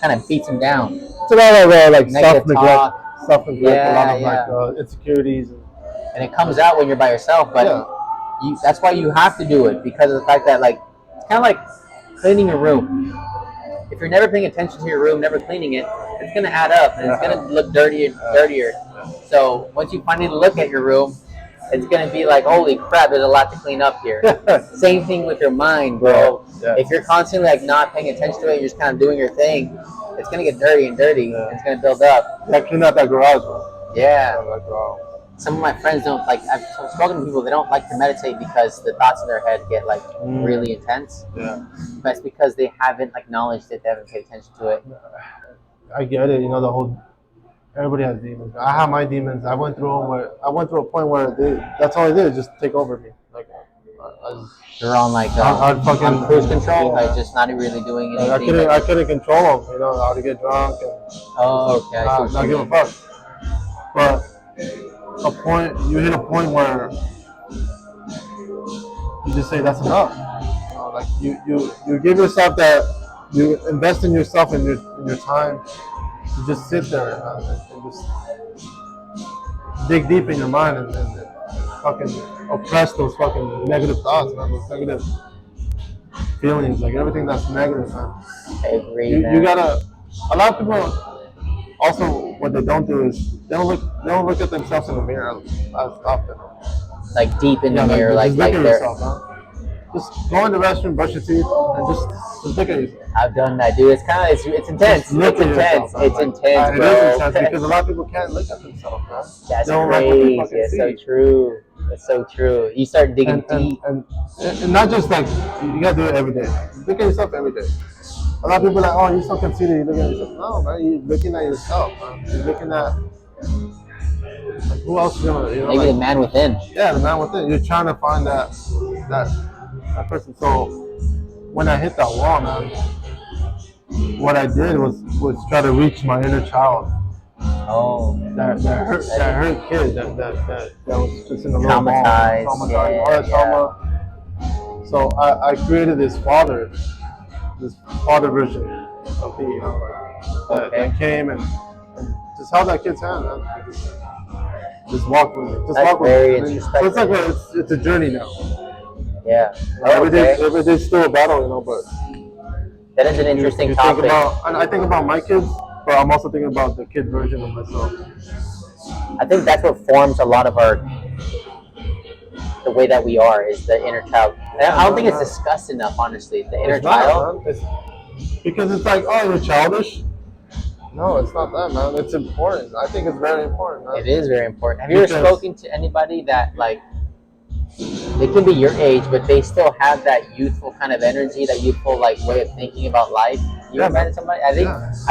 kind of beats them down. It's a lot of like self-neglect, a lot of like insecurities, and it comes out when you're by yourself. But that's why you have to do it because of the fact that like it's kind of like cleaning your room. If you're never paying attention to your room, never cleaning it, it's gonna add up and it's gonna look dirtier. So once you finally look at your room, it's gonna be like, holy crap, there's a lot to clean up here. Same thing with your mind, bro. Yeah. If you're constantly like not paying attention to it, you're just kind of doing your thing, it's gonna get dirty and dirty. Yeah. It's gonna build up. Yeah, clean out that garage, bro. Yeah. Some of my friends don't like. I've spoken to people. They don't like to meditate because the thoughts in their head get like really intense. Yeah. But it's because they haven't acknowledged it. They haven't paid attention to it. I get it. The whole. Everybody has demons. I have my demons. I went through a point where that's all I did, just take over me. Like, you're on like on cruise control, like just not really doing anything. I couldn't control them. How to get drunk and. Okay. Not give a fuck. But you hit a point where you just say that's enough. Like you give yourself that, you invest in yourself and your time. You just sit there and just dig deep in your mind and fucking oppress those fucking negative thoughts, man. Those negative feelings, like everything that's negative, man. I agree, you gotta. A lot of people also, what they don't do is they don't look at themselves in the mirror as often. Like deep in the mirror, like look at yourself, man. Just go in the restroom, brush your teeth, and just look at yourself. I've done that, dude. It's intense. It's intense. It's intense, bro. It is intense because a lot of people can't look at themselves, man. That's crazy. It's so true. It's so true. You start digging deep, and not just like you gotta do it every day. Look at yourself every day. A lot of people are like, oh, you're so conceited. You look at yourself. No, man. You're looking at yourself, man. You're looking at. Like, who else is gonna? Maybe the man within. Yeah, the man within. You're trying to find that person. So when I hit that wall, man, what I did was try to reach my inner child. Oh, That hurt kid that was just in the little mall, traumatized. traumatized, all that Yeah. trauma. So I created this father version of me, that came and just held that kid's hand, man. Just walk with me. Just That's walk with very me. introspective. So it's a journey now. Yeah. Every day's still a battle, but That is an interesting you topic. think about, and I think about my kids, but I'm also thinking about the kid version of myself. I think that's what forms a lot of the way that we are is the inner child. And I don't think it's discussed enough, honestly. The inner child. Because it's like, oh, you're childish. No, it's not that, man. It's important. I think it's very important, man. It is very important. Have you ever spoken to anybody that, like, they can be your age, but they still have that youthful kind of energy, that youthful like way of thinking about life? You ever met somebody? I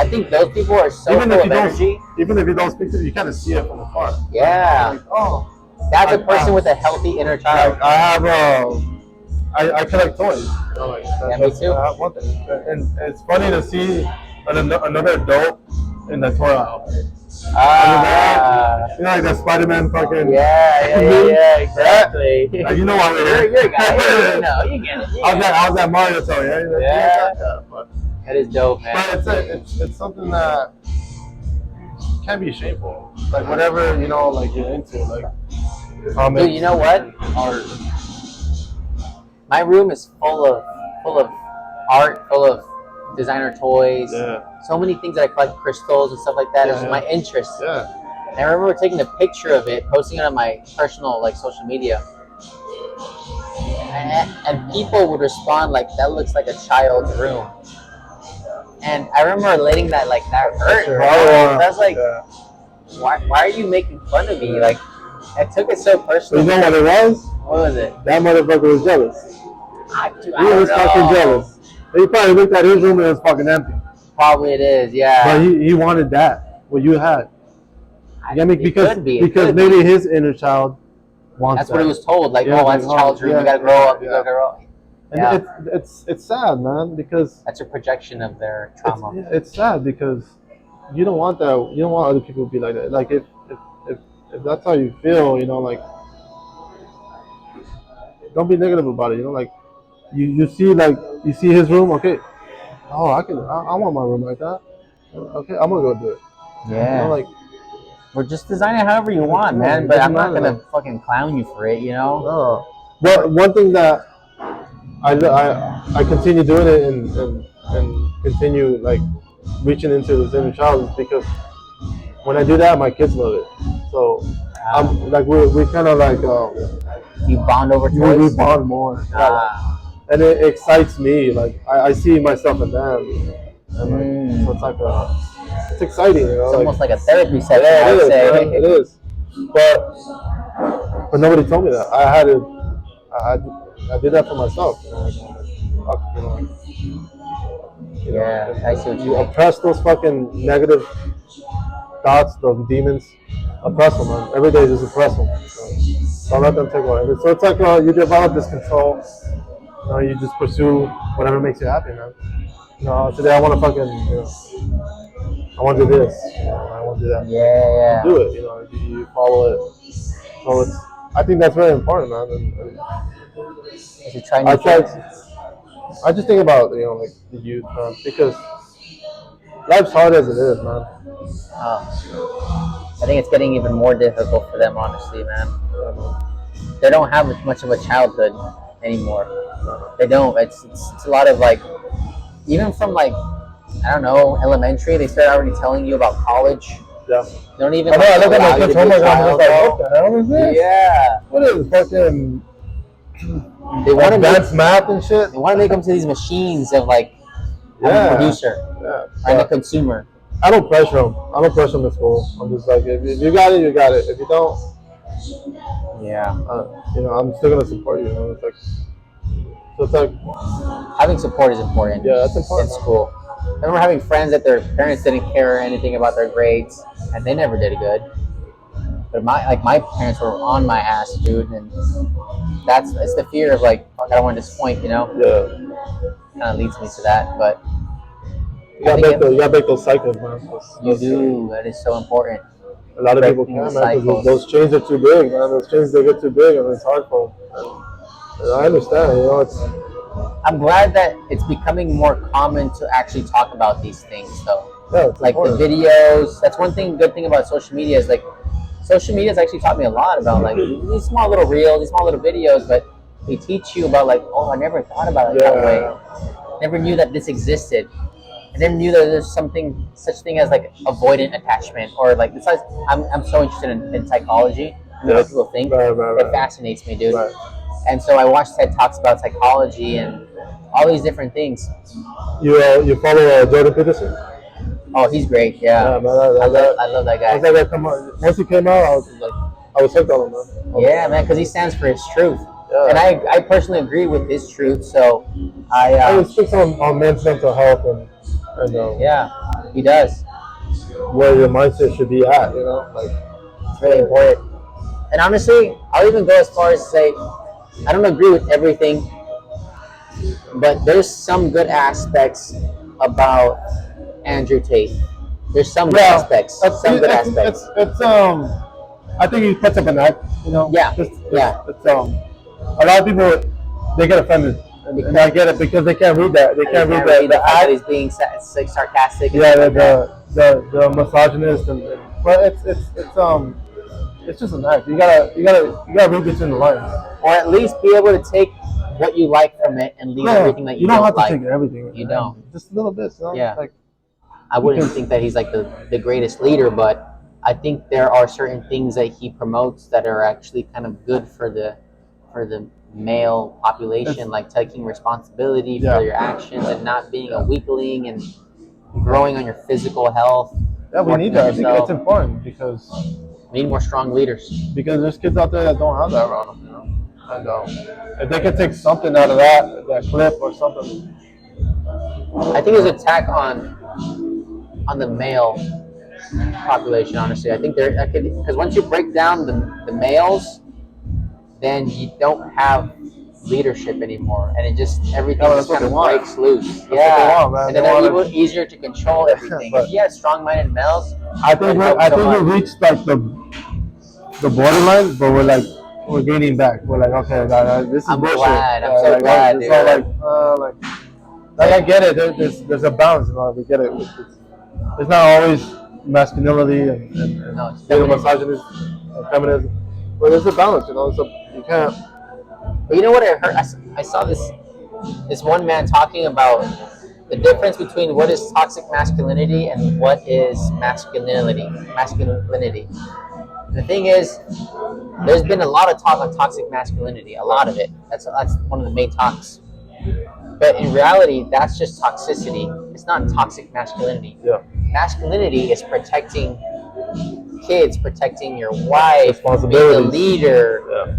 think those people are so full of energy. Even if you don't speak to them, you kind of see it from afar. Yeah. Like, oh, that's a person with a healthy inner child. I have I collect toys. Me too. I have one thing, and it's funny to see another adult in the toy aisle. Like that Spider-Man fucking. Yeah, exactly. You know why we're here. You're a guy. You get it. How's that Mario toy? Yeah. That is dope, man. But it's something that can be shameful. Like whatever like you're into, like. Dude, you know what? Art. My room is full of art, full of designer toys. Yeah. So many things that I collect, crystals and stuff like that. It's my interest. Yeah. And I remember taking a picture of it, posting it on my personal social media, and people would respond like, "That looks like a child's room." And I remember letting that hurt. That's like, why are you making fun of me? Like, I took it so personally. You know what it was? What was it? That motherfucker was jealous. He was fucking jealous. He probably looked at his room and it was fucking empty. Probably it is, yeah. But he wanted that, what you had. Because maybe his inner child wants That's what he was told. Like, that's a child's room. You gotta grow up. You gotta grow up. And it's sad, man, because that's a projection of their trauma. It's sad because you don't want that. You don't want other people to be like that. Like if that's how you feel, like, don't be negative about it. Like you see his room, okay. Oh, I want my room like that. Okay, I'm gonna go do it. Yeah. Like, or just design it however you want, man. But I'm not gonna fucking clown you for it, No. But one thing that I continue doing it and continue like reaching into this inner child is because when I do that, my kids love it. So I'm like we kind of like you bond over toys. We bond more. And it excites me. Like I see myself in them. And so it's like it's exciting. It's almost like a therapy session. I would say. It is. But nobody told me that. I did that for myself. I see what you mean. Oppress those fucking negative thoughts, those demons. Oppress them, man. Every day, just oppress them. So don't let them take over. So it's like you develop this control. You just pursue whatever makes you happy, man. Today I want to fucking, I want to do this. I want to do that. Yeah. Do it. You follow it. So I think that's very important, man. I just think about like the youth, man, because life's hard as it is, man. I think it's getting even more difficult for them, honestly, man. They don't have much of a childhood anymore. They don't. It's a lot of like, even from like, I don't know, elementary, they start already telling you about college. Yeah. They don't even. I look at my kids' homework and I'm just like, what the hell is this? Yeah. What is fucking? They want to advanced math and shit. They want to make them to these machines of like, I'm a producer. I'm a consumer. I don't pressure them. I don't pressure them at school. I'm just like, if you got it, you got it. If you don't, I'm still gonna support you. It's like having support is important. Yeah, that's important. In school. I remember having friends that their parents didn't care anything about their grades, and they never did good. But my parents were on my ass, dude, and it's the fear of like, fuck, I don't want to disappoint, Yeah. Kind of leads me to that, but You gotta break those cycles, man. You do. That is so important. A lot of people can't, man, because those chains are too big, man. Those chains, they get too big, and it's hard for them. And I understand, you know, it's... I'm glad that it's becoming more common to actually talk about these things, though. Yeah, it's like important. The videos. That's one good thing about social media is like, social media has actually taught me a lot about like these small little reels, these small little videos, but they teach you about like, oh, I never thought about it that way. Never knew that this existed. I never knew that there's such thing as like avoidant attachment, or like besides, I'm so interested in psychology and the way people think. It fascinates me, dude. And so I watched TED Talks about psychology and all these different things. You follow Jordan Peterson? Oh, he's great. Yeah, man, I love that guy. Once he came out, I was hooked on him, man. Yeah, man, because he stands for his truth. Yeah. And I personally agree with his truth. So he speaks on men's mental health and yeah, he does. Where your mindset should be at, you know, like it's really important. And honestly, I'll even go as far as to say, I don't agree with everything, but there's some good aspects about Andrew Tate. There's some good aspects. It's I think he puts up an act, you know. Yeah. It's a lot of people, they get offended. And I get it because they can't read that. They can't read the fact that he's being sarcastic. Yeah, the misogynist but it's just an act. You gotta read between the lines, or at least be able to take what you like from it and leave everything that you don't like. You don't have to take everything. You don't. Just little bits. You know? Yeah. Like, I wouldn't think that he's like the greatest leader, but I think there are certain things that he promotes that are actually kind of good for the male population, like taking responsibility for your actions and not being a weakling and growing on your physical health. Yeah, we need that. It's important because we need more strong leaders. Because there's kids out there that don't have that around them, you know. And if they can take something out of that clip or something. I think there's an attack on the male population. Honestly, I think because once you break down the males, then you don't have leadership anymore, and everything just kind of breaks loose. And then they're easier to control everything. If you have strong-minded males, I think we reached like the borderline, but we're gaining back. We're like, okay, this is bullshit. I'm so glad, dude. Like I get it. There's a balance, you know. We get it. It's not always masculinity and misogynist and feminism, but there's a balance, you know. So you can't. But you know what I heard? I saw this one man talking about the difference between what is toxic masculinity and what is masculinity. The thing is, there's been a lot of talk on toxic masculinity, a lot of it. That's one of the main talks. But in reality, that's just toxicity. It's not toxic masculinity. Yeah. Masculinity is protecting kids, protecting your wife, being a leader,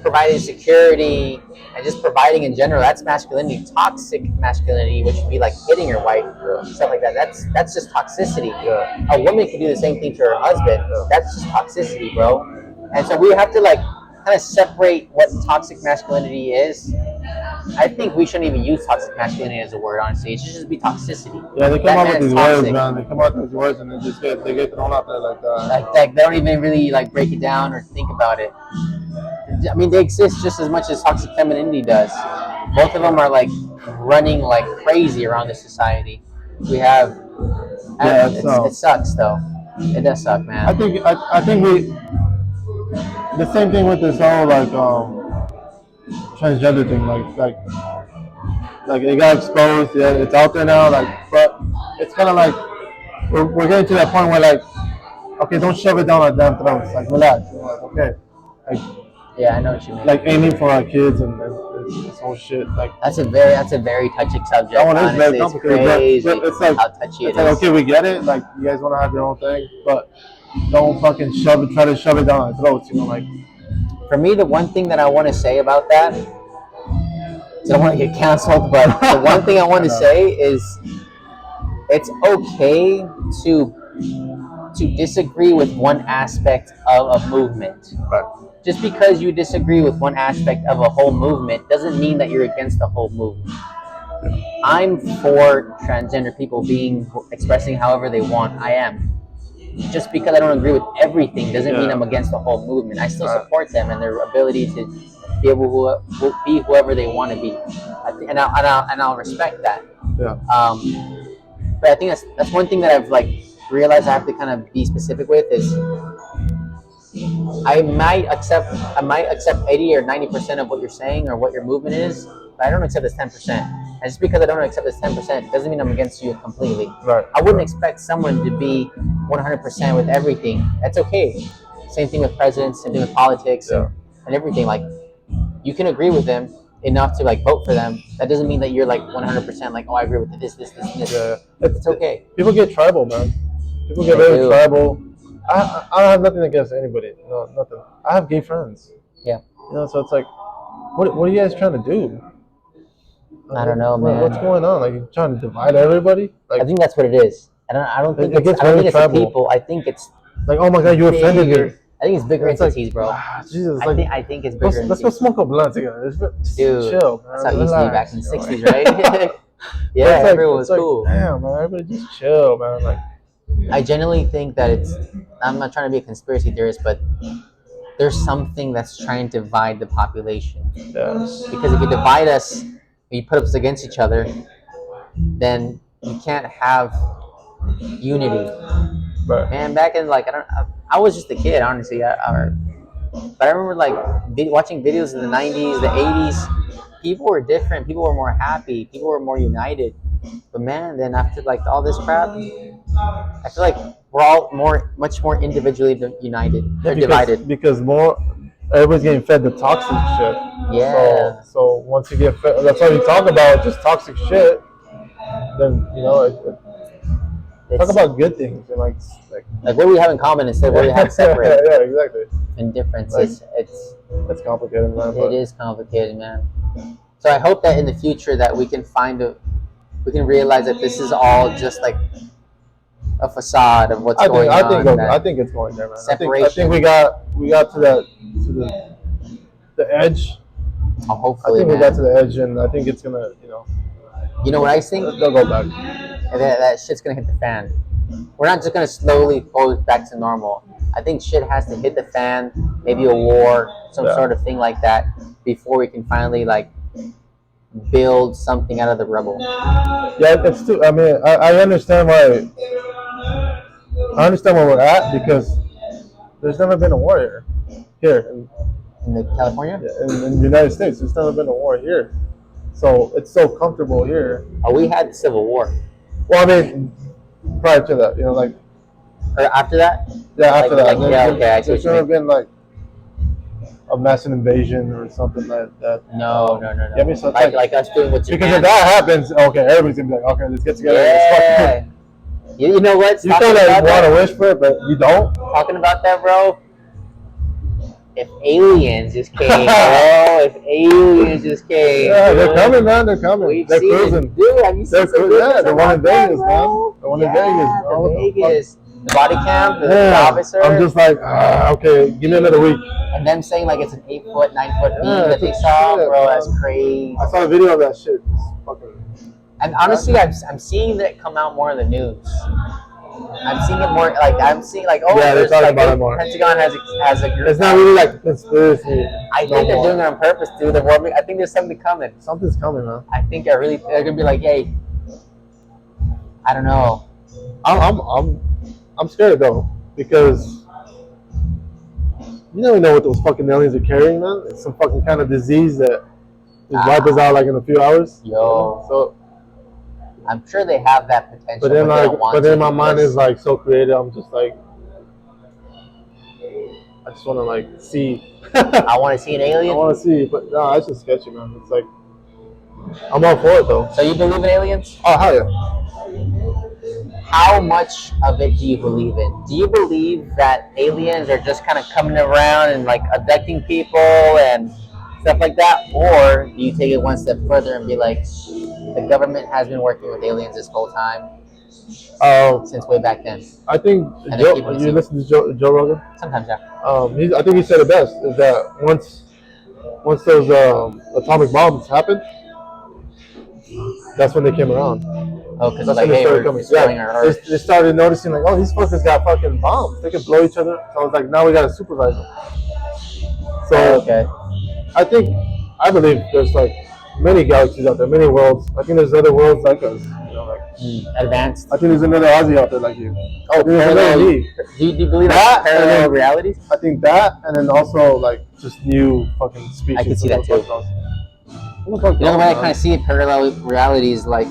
providing security, and just providing in general. That's masculinity. Toxic masculinity, which would be like hitting your wife, stuff like that. That's just toxicity. Yeah. A woman can do the same thing to her husband. That's just toxicity, bro. And so we have to kind of separate what toxic masculinity is. I think we shouldn't even use toxic masculinity as a word, honestly. It should just be toxicity. Yeah, they come out with these words, man. They come out with these words and they get thrown out there like that. Like they don't even really break it down or think about it. I mean, they exist just as much as toxic femininity does. Both of them are running like crazy around this society. We have. It sucks though. It does suck, man. I think we. The same thing with this whole transgender thing, like it got exposed. Yeah, it's out there now. But it's kind of like we're getting to that point where okay, don't shove it down our damn throats. Relax. Okay. Yeah, I know what you mean. Aiming for our kids and this whole shit. That's a very touchy subject. That one is very complicated. Crazy but it's how touchy it is. Okay, we get it. You guys want to have your own thing, but don't fucking try to shove it down our throats. You know, For me, the one thing that I want to say about that, I don't want to get canceled, but the one thing I want to say is it's okay to disagree with one aspect of a movement. Right. Just because you disagree with one aspect of a whole movement doesn't mean that you're against the whole movement. I'm for transgender people being expressing however they want. I am. Just because I don't agree with everything doesn't mean I'm against the whole movement. I still support them and their ability to be able to be whoever they want to be, and I'll respect that. Yeah. But I think that's one thing that I've like realized I have to kind of be specific with is I might accept 80 or 90% of what you're saying or what your movement is, but I don't accept this 10%. And just because I don't accept this 10% doesn't mean I'm against you completely. Right. I wouldn't expect someone to be 100% with everything. That's okay. Same thing with presidents, same thing with politics and everything. Like you can agree with them enough to like vote for them. That doesn't mean that you're like 100% like, oh, I agree with this, and this. Yeah. It's okay. People get tribal, man. People get very tribal. I don't have nothing against anybody. No, nothing. I have gay friends. Yeah. You know, so it's like, what are you guys trying to do? I don't know, man. What's going on? Like, you're trying to divide everybody? Like, I think that's what it is. I don't think it gets very it's the tribal. people. I think it's like, oh my god, you offended me. I think it's bigger entities, bro. Jesus, I think it's bigger. Let's go smoke a blunt together. Dude, chill, man. That's how it used to be back in the '60s, right? Yeah, like, everyone was cool. Damn, man, everybody just chill, man. Like, I genuinely think that it's. I'm not trying to be a conspiracy theorist, but there's something that's trying to divide the population. Yeah. Because if you divide us, you put us against each other, then you can't have unity. Right. Man, back in like I was just a kid, honestly. But I remember like watching videos in the '90s, the '80s. People were different. People were more happy. People were more united. But man, then after like all this crap, I feel like we're all much more individually united. They're divided because everybody's getting fed the toxic shit. Yeah. So once you get fed, that's all you talk about, just toxic shit. Then talk about good things and like what do we have in common instead of what we have separate. Yeah, exactly. And difference it's complicated, man. It is complicated, man. So I hope that in the future that we can we can realize that this is all just like a facade of what's going on. I think it's going there, man. Separation. I think we got to the edge. Oh, hopefully, I think we got to the edge, and I think it's gonna, You know what I think? They'll go back. And that shit's gonna hit the fan. We're not just gonna slowly go back to normal. I think shit has to hit the fan, maybe a war, some sort of thing like that, before we can finally like build something out of the rubble. Yeah, it's too. I mean, I understand why. I understand where we're at because there's never been a war here in California. In the United States, there's never been a war here, so it's so comfortable here. Oh, we had the Civil War. Well, I mean, prior to that, like. Or after that? Yeah, after that. Okay. There's never been like a massive invasion or something like that. No. Yeah, I mean, so like us doing what because if that happens, okay, everybody's gonna be like, okay, let's get together. Yeah. You know what? You kind of want to wish for it, but you don't. Talking about that, bro. If aliens just came, bro. If aliens just came. Yeah, they're coming, man. They're coming. They're cruising. Dude, have you seen some Yeah, the one in Vegas, man. The one in Vegas. Vegas. The body cam, the officer. I'm just like, okay, give me another week. And them saying like it's an 8 foot, 9 foot beam that they saw, bro. That's crazy. I saw a video of that shit. It's fucking. And honestly, I'm seeing that come out more in the news. I'm seeing it more like they're talking about it more. Pentagon has a group. It's not really like conspiracy. I think they're doing it on purpose, dude. I think there's something coming. Something's coming, man. I think they're gonna be like, hey, I don't know. I'm scared though because you never know what those fucking aliens are carrying, man. It's some fucking kind of disease that just wipe us out like in a few hours. Yo. So I'm sure they have that potential. But then my mind is like so creative. I'm just like, I just want to like see. I want to see an alien. I want to see, but no, it's just sketchy, man. It's like I'm all for it though. So you believe in aliens? Oh hell yeah. How much of it do you believe in? Do you believe that aliens are just kind of coming around and like abducting people and stuff like that, or do you take it one step further and be like, the government has been working with aliens this whole time since way back then? I think you listen to Joe Rogan? Sometimes, yeah. I think he said it best is that once those atomic bombs happen, That's when they came around. Oh, because That's like, when they hey, started we're coming. destroying Yeah, our Earth. they started noticing like, oh, these fuckers got fucking bombs. They can blow each other. So I was like, now we gotta supervise them. So Okay. I believe there's like many galaxies out there, many worlds. I think there's other worlds like us. Like Advanced. I think there's another Ozzy out there like you. Oh, parallel. Do you believe that parallel then, realities? I think that, and then also like just new fucking species. I can see that too. You know the way I kind of see it, parallel realities, like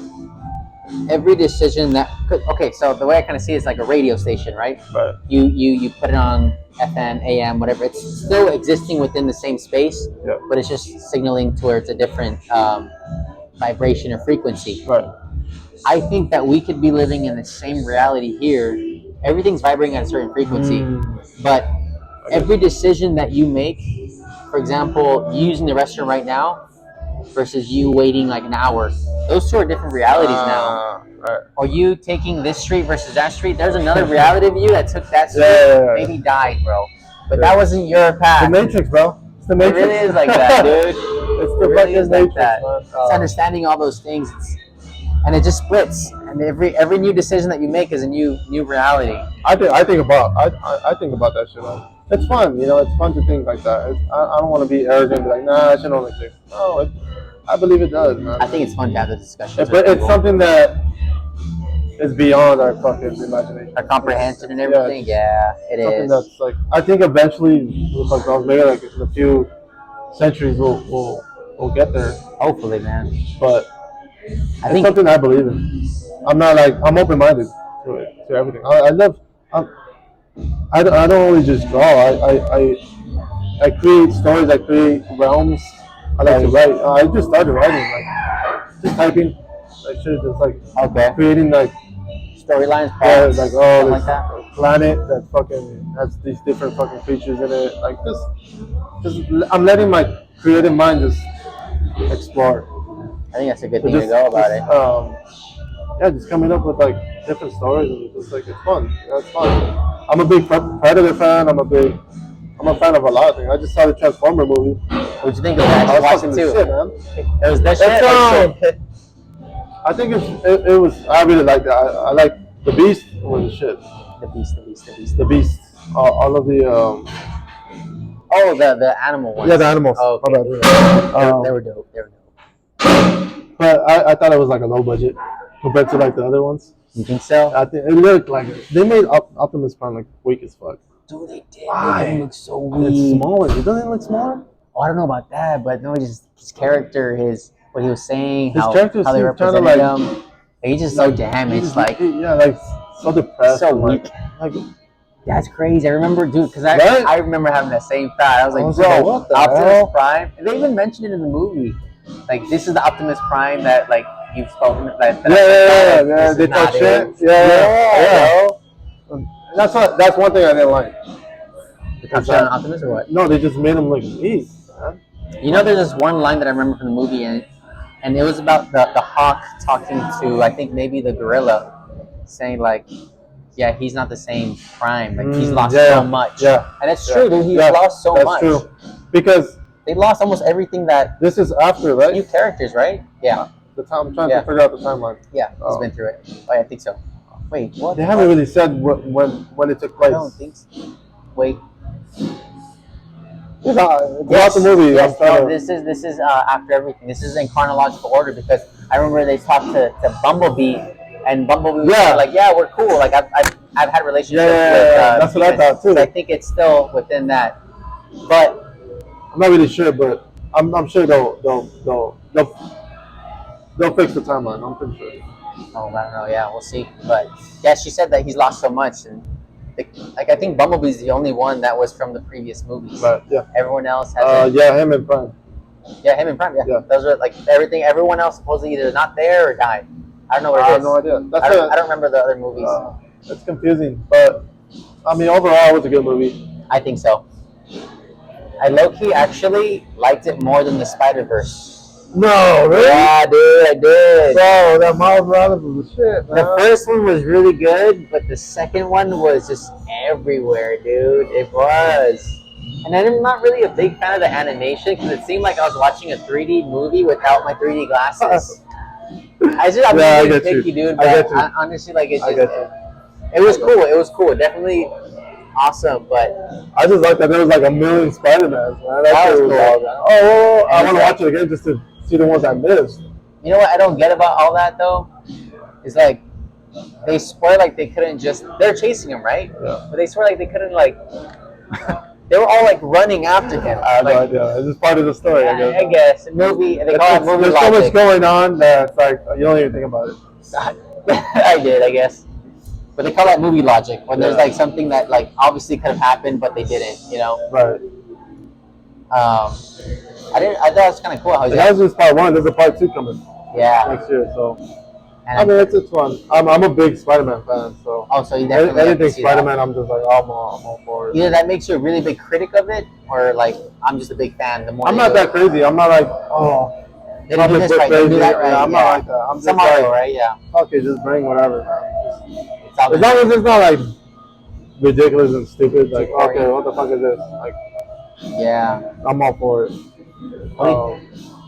every decision that okay, so the way I kind of see it is like a radio station, right? Right. You put it on FM, AM, whatever. It's still existing within the same space, yeah. but it's just signaling towards a different vibration or frequency. Right. I think that we could be living in the same reality here. Everything's vibrating at a certain frequency, but every decision that you make, for example, using the restroom right now versus you waiting like an hour, those two are different realities now. Right. Or you taking this street versus that street, there's another reality of you that took that street, maybe died, bro. But that wasn't your path. The Matrix, bro. It's the Matrix. It really is like that, dude. It's the really is Matrix, like that. It's understanding all those things, and it just splits. And every new decision that you make is a new reality. I think about that shit. Man. It's fun, you know. It's fun to think like that. I don't want to be arrogant, and be like, nah, I should only think. No, I believe it does, man. I think it's fun to have the discussion. But it's something that is beyond our fucking imagination. Our comprehension and everything. Yeah, it something is. That's like I think eventually, maybe like in a few centuries, we'll get there. Hopefully, man. But I think something I believe in. I'm open-minded to everything. I don't only just draw. I create stories. I create realms. I like to write. I just started writing, like just typing. Like shit, just like creating like storylines, like this like that. Planet that fucking has these different fucking creatures in it. Like just I'm letting my creative mind just explore. I think that's a good thing to go about it. Yeah, just coming up with like different stories and just like it's fun. Yeah, it's fun. I'm a big Predator fan. I'm a fan of a lot of things. I just saw the Transformer movie. What'd you think of that? I was watching too. Shit, man. It was that shit. I think it was. I really like that. I like the Beast was the shit. The Beast. All of the. The animal ones. Yeah, the animals. Oh, okay. They were dope. But I thought it was like a low budget compared to like the other ones. You think so? I think it looked like they made Optimus Prime like weak as fuck. Dude, they did. Why? It look so weak. It's smaller. Doesn't it look smaller? Oh, I don't know about that, but no, just his character, what he was saying, his how they represented him. He's just so damaged, like so depressed, so weak. Like that's crazy. I remember, dude, because I remember having that same thought. I was like, bro, what the Optimus hell? Prime. And they even mentioned it in the movie. Like, this is the Optimus Prime that like you've spoken. Yeah. They talk shit. Yeah. That's one thing I didn't like. The talk shit on Optimus or what? No, they just made him look weak. You know, there's this one line that I remember from the movie, and it was about the hawk talking to, I think maybe the gorilla, saying like, yeah, he's not the same Prime. Like he's lost so much. Yeah. And it's true, dude. He's lost so much. That's true. Because they lost almost everything that. This is after, right? New characters, right? Yeah. The time I'm trying to figure out the timeline. Yeah, he's been through it. Oh, yeah, I think so. Wait, what? They haven't really said when it took place. I don't think so. Wait. Throughout the movie. Yes, no, this is after everything. This is in chronological order because I remember they talked to Bumblebee, and Bumblebee was like, yeah, we're cool. Like I've had relationships with. That's what I thought too. So I think it's still within that, but I'm not really sure, but I'm sure they'll fix the timeline. I'm pretty sure. Oh, I don't know. Yeah, we'll see. But yeah, she said that he's lost so much, and I think Bumblebee's the only one that was from the previous movies. Right. Yeah. Everyone else has. Him and Prime. Yeah, him and Prime. Yeah. Those are like everything. Everyone else supposedly either not there or died. I don't know what it is. I have no idea. I don't remember the other movies. It's confusing, but I mean, overall, it was a good movie. I think so. I low-key actually liked it more than the Spider-Verse. No, really? Yeah, dude, I did. Bro, that Miles Morales was the shit, man. The first one was really good, but the second one was just everywhere, dude. It was. And I'm not really a big fan of the animation because it seemed like I was watching a 3D movie without my 3D glasses. I'm Yeah, I being get picky, you. dude. I But get you. honestly, like it's I just get you. it was cool. It was cool. Definitely awesome. But I just like that there was like a million Spider-Mans, man. That that shit was was cool. all that. Oh, I And want to watch it again just to see the ones I missed. you know what I don't get about all that though is like they swear like they couldn't just they're chasing him, right? Yeah. But they swear like they couldn't like they were all like running after him. I have no Like, idea. It's just part of the story, I guess. I guess movie they call it movie There's so much logic. going on that it's like you don't even think about it. I did, I guess. But they call that movie logic when there's Yeah. like something that like obviously could have happened but they didn't, you know. Right. I thought it was kind of cool how he's And that was just part one. There's a part two coming yeah. next year, so And I mean it's fun. I'm a big Spider-Man fan, so oh, so you definitely have to anything see Spider-Man, I'm just like I'm all for it. either that makes you a really big critic of it, or like I'm just a big fan. The more I'm they not do that it. crazy. I'm not like They don't do comic this book right. They do that right. Yeah, I'm not like that. I'm just Some like, are, right? Yeah. okay, just bring whatever, man. It's all As long as it's not like ridiculous and stupid, like okay, what the fuck is this? Like, yeah. I'm all for it.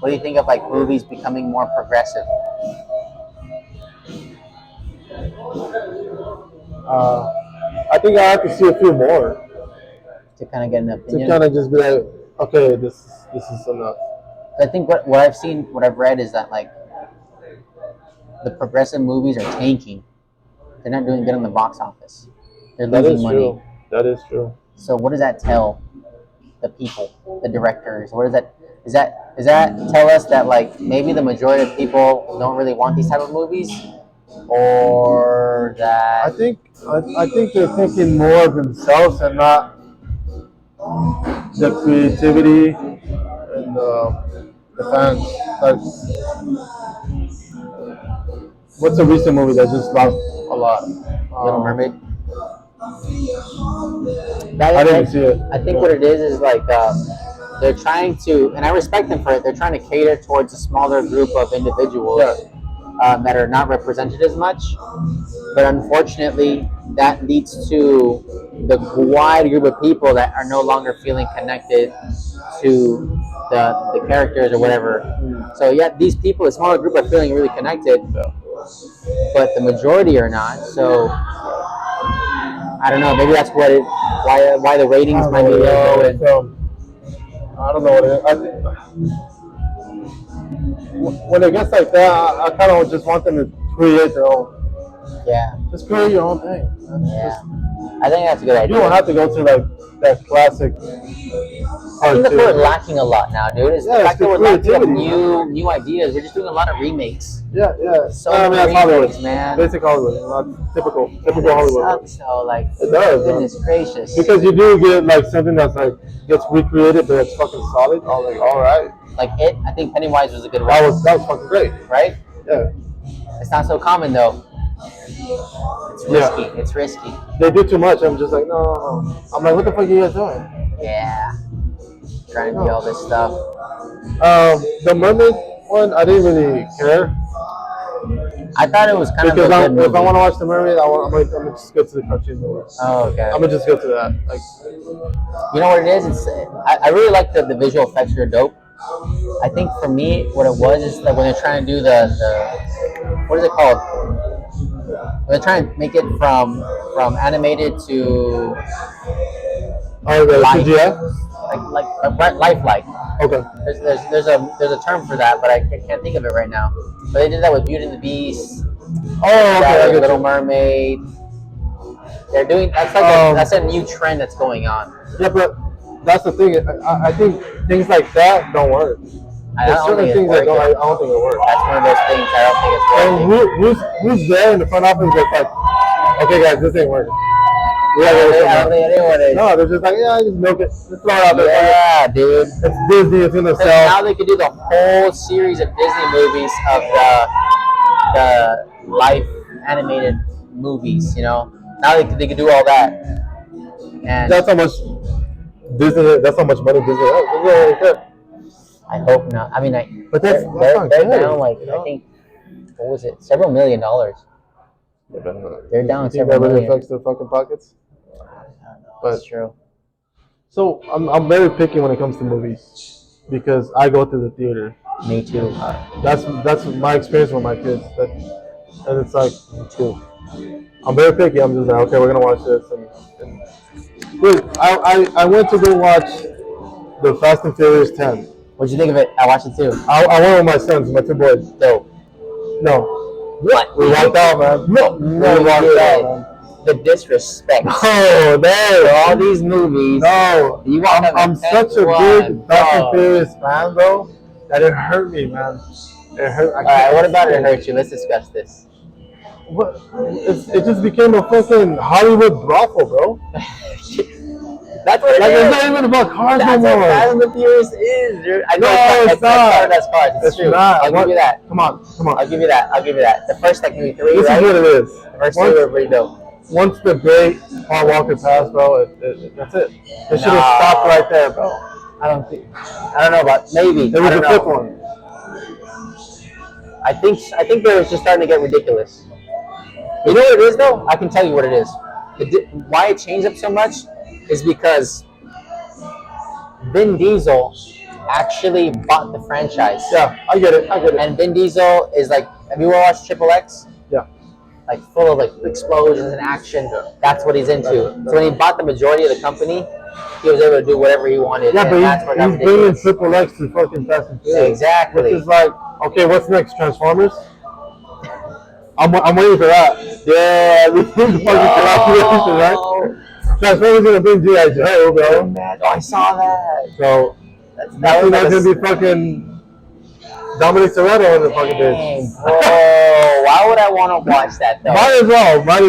What do you think of like movies becoming more progressive? I think I have to see a few more To kind of get an to opinion. kind of just be like, okay, this is enough. I think what I've seen, what I've read is that like the progressive movies are tanking. They're not doing good in the box office. They're That losing is money. true. That is true. So what does that tell the people, the directors? What does that tell us that like maybe the majority of people don't really want these type of movies, or that I think they're thinking more of themselves and not the creativity and the fans. Like, what's a recent movie that just lost a lot? Little Mermaid? I didn't see it. I think what it is like they're trying to, and I respect them for it. They're trying to cater towards a smaller group of individuals that are not represented as much. But unfortunately, that leads to the wide group of people that are no longer feeling connected to the characters or whatever. So yeah, these people, a smaller group, are feeling really connected, but the majority are not. So I don't know. Maybe that's why the ratings might be low. And I don't know what it is. I think when it gets like that, I kind of just want them to create their own. yeah, Just create your own thing. yeah. I think that's a good idea. You don't have to go to like that classic. I think that's what we're lacking a lot now, dude. Is the Yeah, fact it's that the we're lacking of creativity. new ideas. We're just doing a lot of remakes. Yeah. So I mean, many that's Hollywood, remakes, man. Basic Hollywood, not typical It Hollywood. sucks, though. Like, It does, goodness gracious. Because you do get like something that's like gets recreated, but it's fucking solid. I'm like, all right, Like it, I think Pennywise was a good one. that was fucking great. Right? Yeah. It's not so common though. It's risky. It's risky. They do too much. I'm just like, no. I'm like, what the fuck are you guys doing? Yeah. Trying to do all this stuff. The Mermaid one, I didn't really care I thought it was kind because of a good movie. if I want to watch the Mermaid, I'm gonna just go to the cartoon movie. Oh, okay. I'm gonna just go to that. Like, You know what it is? I really like the visual effects are dope. I think for me, what it was is that when they're trying to do the what is it called? When they're trying to make it from animated to the life, CGI. like lifelike. Okay. There's a term for that, but I can't think of it right now. But they did that with Beauty and the Beast, Oh, okay. I get Little you. Mermaid. They're doing that's that's a new trend that's going on. Yeah, but that's the thing. I think things like that don't work. I There's don't certain think things it's that don't. working. I don't think it works. That's one of those things I don't think it's And working. who's there in the front office that's like, okay, guys, this ain't working. We gotta go with I don't something think anyone is. else. No, they're just like, yeah, just milk it. Just throw it out there. Yeah, dude. It's Disney. It's gonna Because sell. now they could do the whole series of Disney movies of the life animated movies. You know, now they could do all that. And That's how much Disney. That's how much money Disney has. Disney already care. I hope not. I mean, But that's not they're good, down like you know? I think what was it? Several $1 million. They're down You think several that really million. affects their fucking pockets? I don't know. But- That's true. So I'm very picky when it comes to movies because I go to the theater. Me too. That's my experience with my kids. And it's like, Me too. I'm very picky. I'm just like, okay, we're gonna watch this. And dude, I went to go watch the Fast and Furious 10. What'd you think of it? I watched it too. I went with my sons, my two boys. Dope. No, What? we walked out, man. No, We walked out, man. The disrespect. No, no, All these movies. no. You walked out I'm the such a 10th big one, Fast and bro. Furious fan, bro, that it hurt me, man. It hurt. All right, what about it hurt you? Let's discuss this. What? It just became a fucking Hollywood brothel, bro. That's what it Like, is. it's not even about cars That's no what more. Fast and the Furious is, dude. I know No, it's not. That's cars. It's true. not. I'll give you that. Come on, come on. I'll give you that. I'll give you that. The first like maybe 3, This right? is what it is. The first 3 were pretty dope. Once the great Paul Walker passed, bro, that's it. They should have Nah. stopped right there, bro. I don't know about maybe. There I was don't the know. fifth one. I think they was just starting to get ridiculous. You know what it is though? I can tell you what it is. Why it changed up so much is because Vin Diesel actually bought the franchise. Yeah, I get it. And Vin Diesel is like, have you ever watched Triple X? Yeah. Like full of like explosions and action. That's what he's into. So when he bought the majority of the company, he was able to do whatever he wanted. Yeah, and but that's what got he's bringing ridiculous. Triple X to fucking Fast and Furious. Exactly. Which is like, okay, what's next? Transformers? I'm waiting for that. Yeah, this is fucking collaboration, right? Transformers gonna bring G.I. Joe, bro. Oh, I saw that. So That's gonna be fucking Dominic Toretto in the fucking Dang, bitch. bro. Why would I want to watch that though? Might as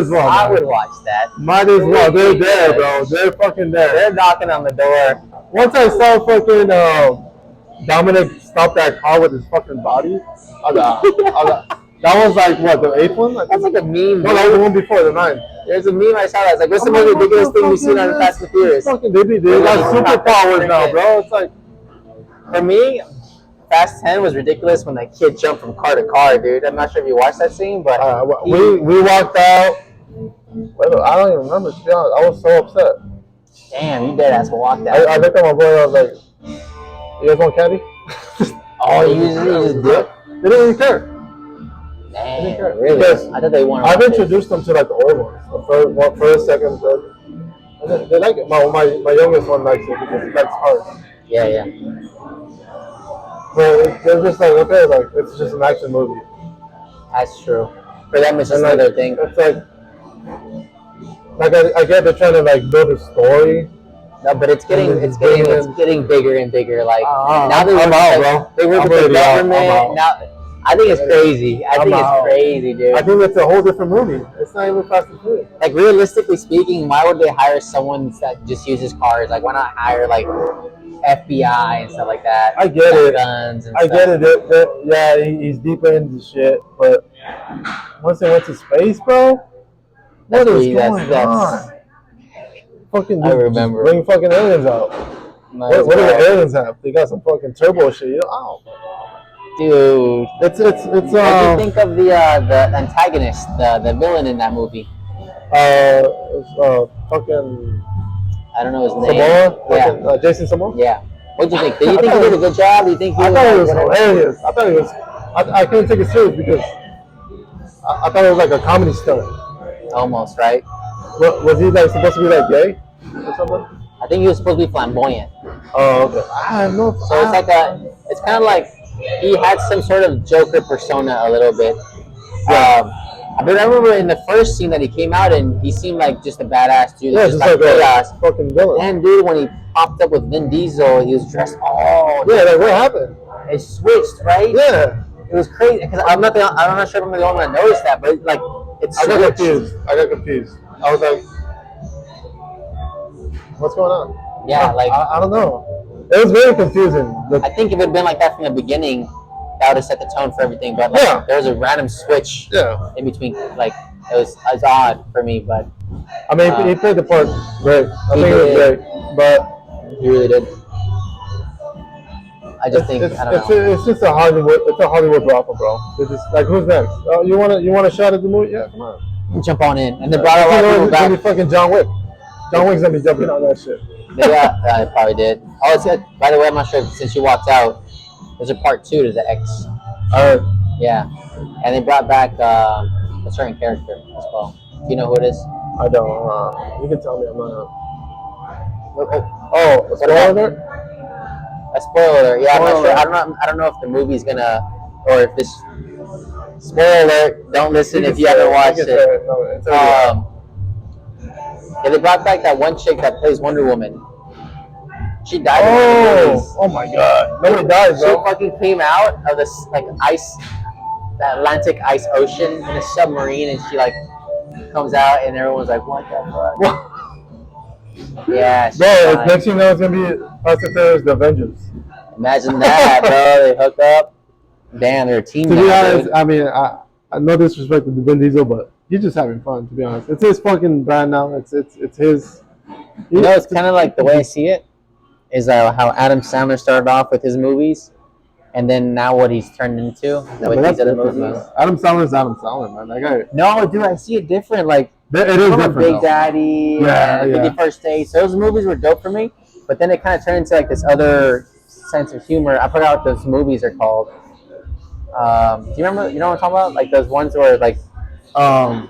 well. I man. would watch that. Might as well. They're there, bro. They're fucking there. They're knocking on the door. Once I saw fucking Dominic stop that car with his fucking body, that was like what, the 8th one? That's like a meme. No, that was the one before, the 9th. There's a meme I saw that's like, what's the most ridiculous thing you've seen on the Fast and Furious? Fucking, they got superpowers now, bro. It's like, for me, Fast 10 was ridiculous when that kid jumped from car to car, dude. I'm not sure if you watched that scene, but we walked out. I don't even remember, to be honest. I was so upset. Damn, you dead ass walked out. I looked at my brother, I was like, you guys want candy? Oh, you just did? They didn't even care. Damn, really? Because I thought they wanted. I've introduced them to like the old ones. The first, second, third. And they like it. My youngest one likes it because he likes cars. Yeah. But they're just like, okay, like it's just an action movie. That's true. For them, it's just And, another thing. It's like I get they're trying to like build a story. No, but it's getting bigger and bigger. Like now they I'm out, bro. They work I'm with the already out. government. I'm out. Now, I think it's crazy. I think it's crazy, dude. I think it's a whole different movie. It's not even Fast and Furious. Like realistically speaking, why would they hire someone that just uses cars? Like why not hire like FBI and stuff like that? I get it. Guns and I stuff. get it. Yeah, he's deeper into shit. But once they went to space, bro, what is going on? Fucking, I remember. Bring fucking aliens out. What do the aliens have? They got some fucking turbo shit. You know? Dude, It's what do you think of the antagonist, the villain in that movie? Fucking I don't know his name. Samoa. Yeah. Fucking, Jason Samoa. Yeah. What do you think? Did you think he did a good job? Do you think I thought it was hilarious. I thought it was. I couldn't take it serious because I thought it was like a comedy stunt. Almost, right? Was he like supposed to be like gay or something? I think he was supposed to be flamboyant. Oh, okay. I have no. So it's like it's kind of like he had some sort of Joker persona a little bit. But I remember in the first scene that he came out in, he seemed like just a badass dude. Yeah, just like chaos. a fucking villain. And dude, when he popped up with Vin Diesel, he was dressed all. Yeah, like what happened? It switched, right? Yeah. It was crazy because I'm not sure if I'm the only one that noticed that, but like it's. I got confused. I was like, what's going on? Yeah, like I don't know. It was very confusing. I think if it had been like that from the beginning, that would have set the tone for everything. But like, there was a random switch in between. Like it was odd for me, but I mean, he played the part great. I think it was great, but he really did. I just think I don't know. It's just a Hollywood. It's a Hollywood brothel, bro. It's just like, who's next? You want a shot at the movie? Yeah, come on. Jump on in, and they brought a lot of people back. It's gonna be fucking John Wick. John Wick's gonna be jumping on that shit. They probably did. Oh, it's good. By the way, I'm not sure since you walked out. There's a part 2 to the X. Alright. Yeah, and they brought back a certain character as well. Do you know who it is? I don't. You can tell me. I'm not. Oh, A spoiler alert? A spoiler alert. Yeah, I'm not Spoiler sure. alert. I don't know if the movie's gonna, or if this. Spoiler alert! Don't listen You if can you say haven't it. watched You can it. say it. No, it's already out. Yeah, they brought back that one chick that plays Wonder Woman. She died in one of the movies. Oh my God! Nobody dies, She bro. fucking came out of this like ice, the Atlantic ice ocean in a submarine, and she like comes out, and everyone's like, "What the fuck?" Yeah, Bro, next thing you know, it's gonna be Fast and Furious: The Avengers. Imagine that, bro. They hook up. Damn, they're a team To now, be honest, dude. I mean, I no disrespect to Vin Diesel, but he's just having fun. To be honest, it's his fucking brand now. It's his. You know, it's kind of like the way I see it is how Adam Sandler started off with his movies, and then now what he's turned into with these other movies. Man. Adam Sandler's Adam Sandler, man. That guy. No, dude, I see it different. Like It is different. Big though. Daddy, and 51st Dates. Those movies were dope for me, but then it kind of turned into like this other sense of humor. I forgot what those movies are called. Do you remember? You know what I'm talking about? Like those ones where like, the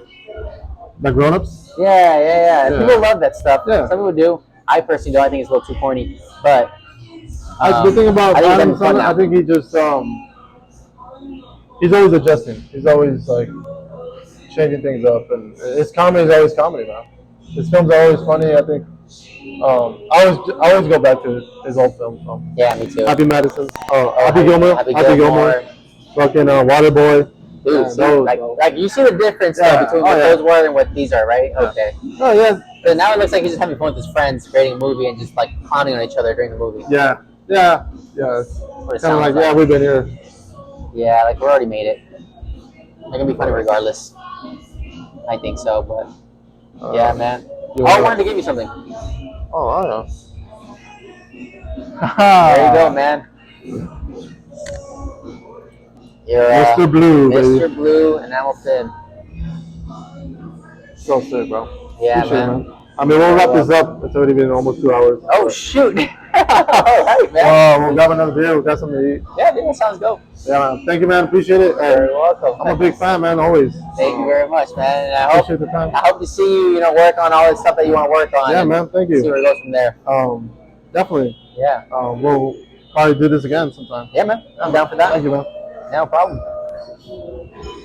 grown-ups. Yeah. People love that stuff. Yeah. Some people do. I personally don't. I think it's a little too corny. But The thing about I think Adam it's fun Sandler, now. I think he just he's always adjusting. He's always like changing things up, and his comedy is always comedy, man. His films are always funny. I think. I always go back to his old films. Yeah, me too. Happy Madison. Happy Gilmore. Happy Gilmore. Fucking Waterboy. Dude, Yeah, see, like you see the difference between what those were and what these are, right? Yeah. Okay. Oh yeah. So now it looks like he's just having fun with his friends, creating a movie, and just like clowning on each other during the movie. Yeah. It's What it kind of sounds like, we've been here. Yeah, like we already made it. They're gonna be funny regardless. I think so, but yeah, man. I wanted to give you something. Oh, I don't know. There you go, man. You're, Mr. Blue, Mr. baby. Blue, enamel pin. So sick, bro. Yeah, Appreciate man. it, man. I mean, we'll wrap this up. It's already been almost 2 hours. Oh, shoot. All right, man. We'll grab another beer. We'll get something to eat. Yeah, dude, that sounds dope. Yeah, man. Thank you, man. Appreciate it. You're welcome. I'm a big fan, man, always. Thank you very much, man. And I Appreciate the time. hope to see you, work on all the stuff that you want to work on. Yeah, man. Thank you. See where it goes from there. Definitely. Yeah. We'll probably do this again sometime. Yeah, man. I'm down for that. Thank you, man. No problem.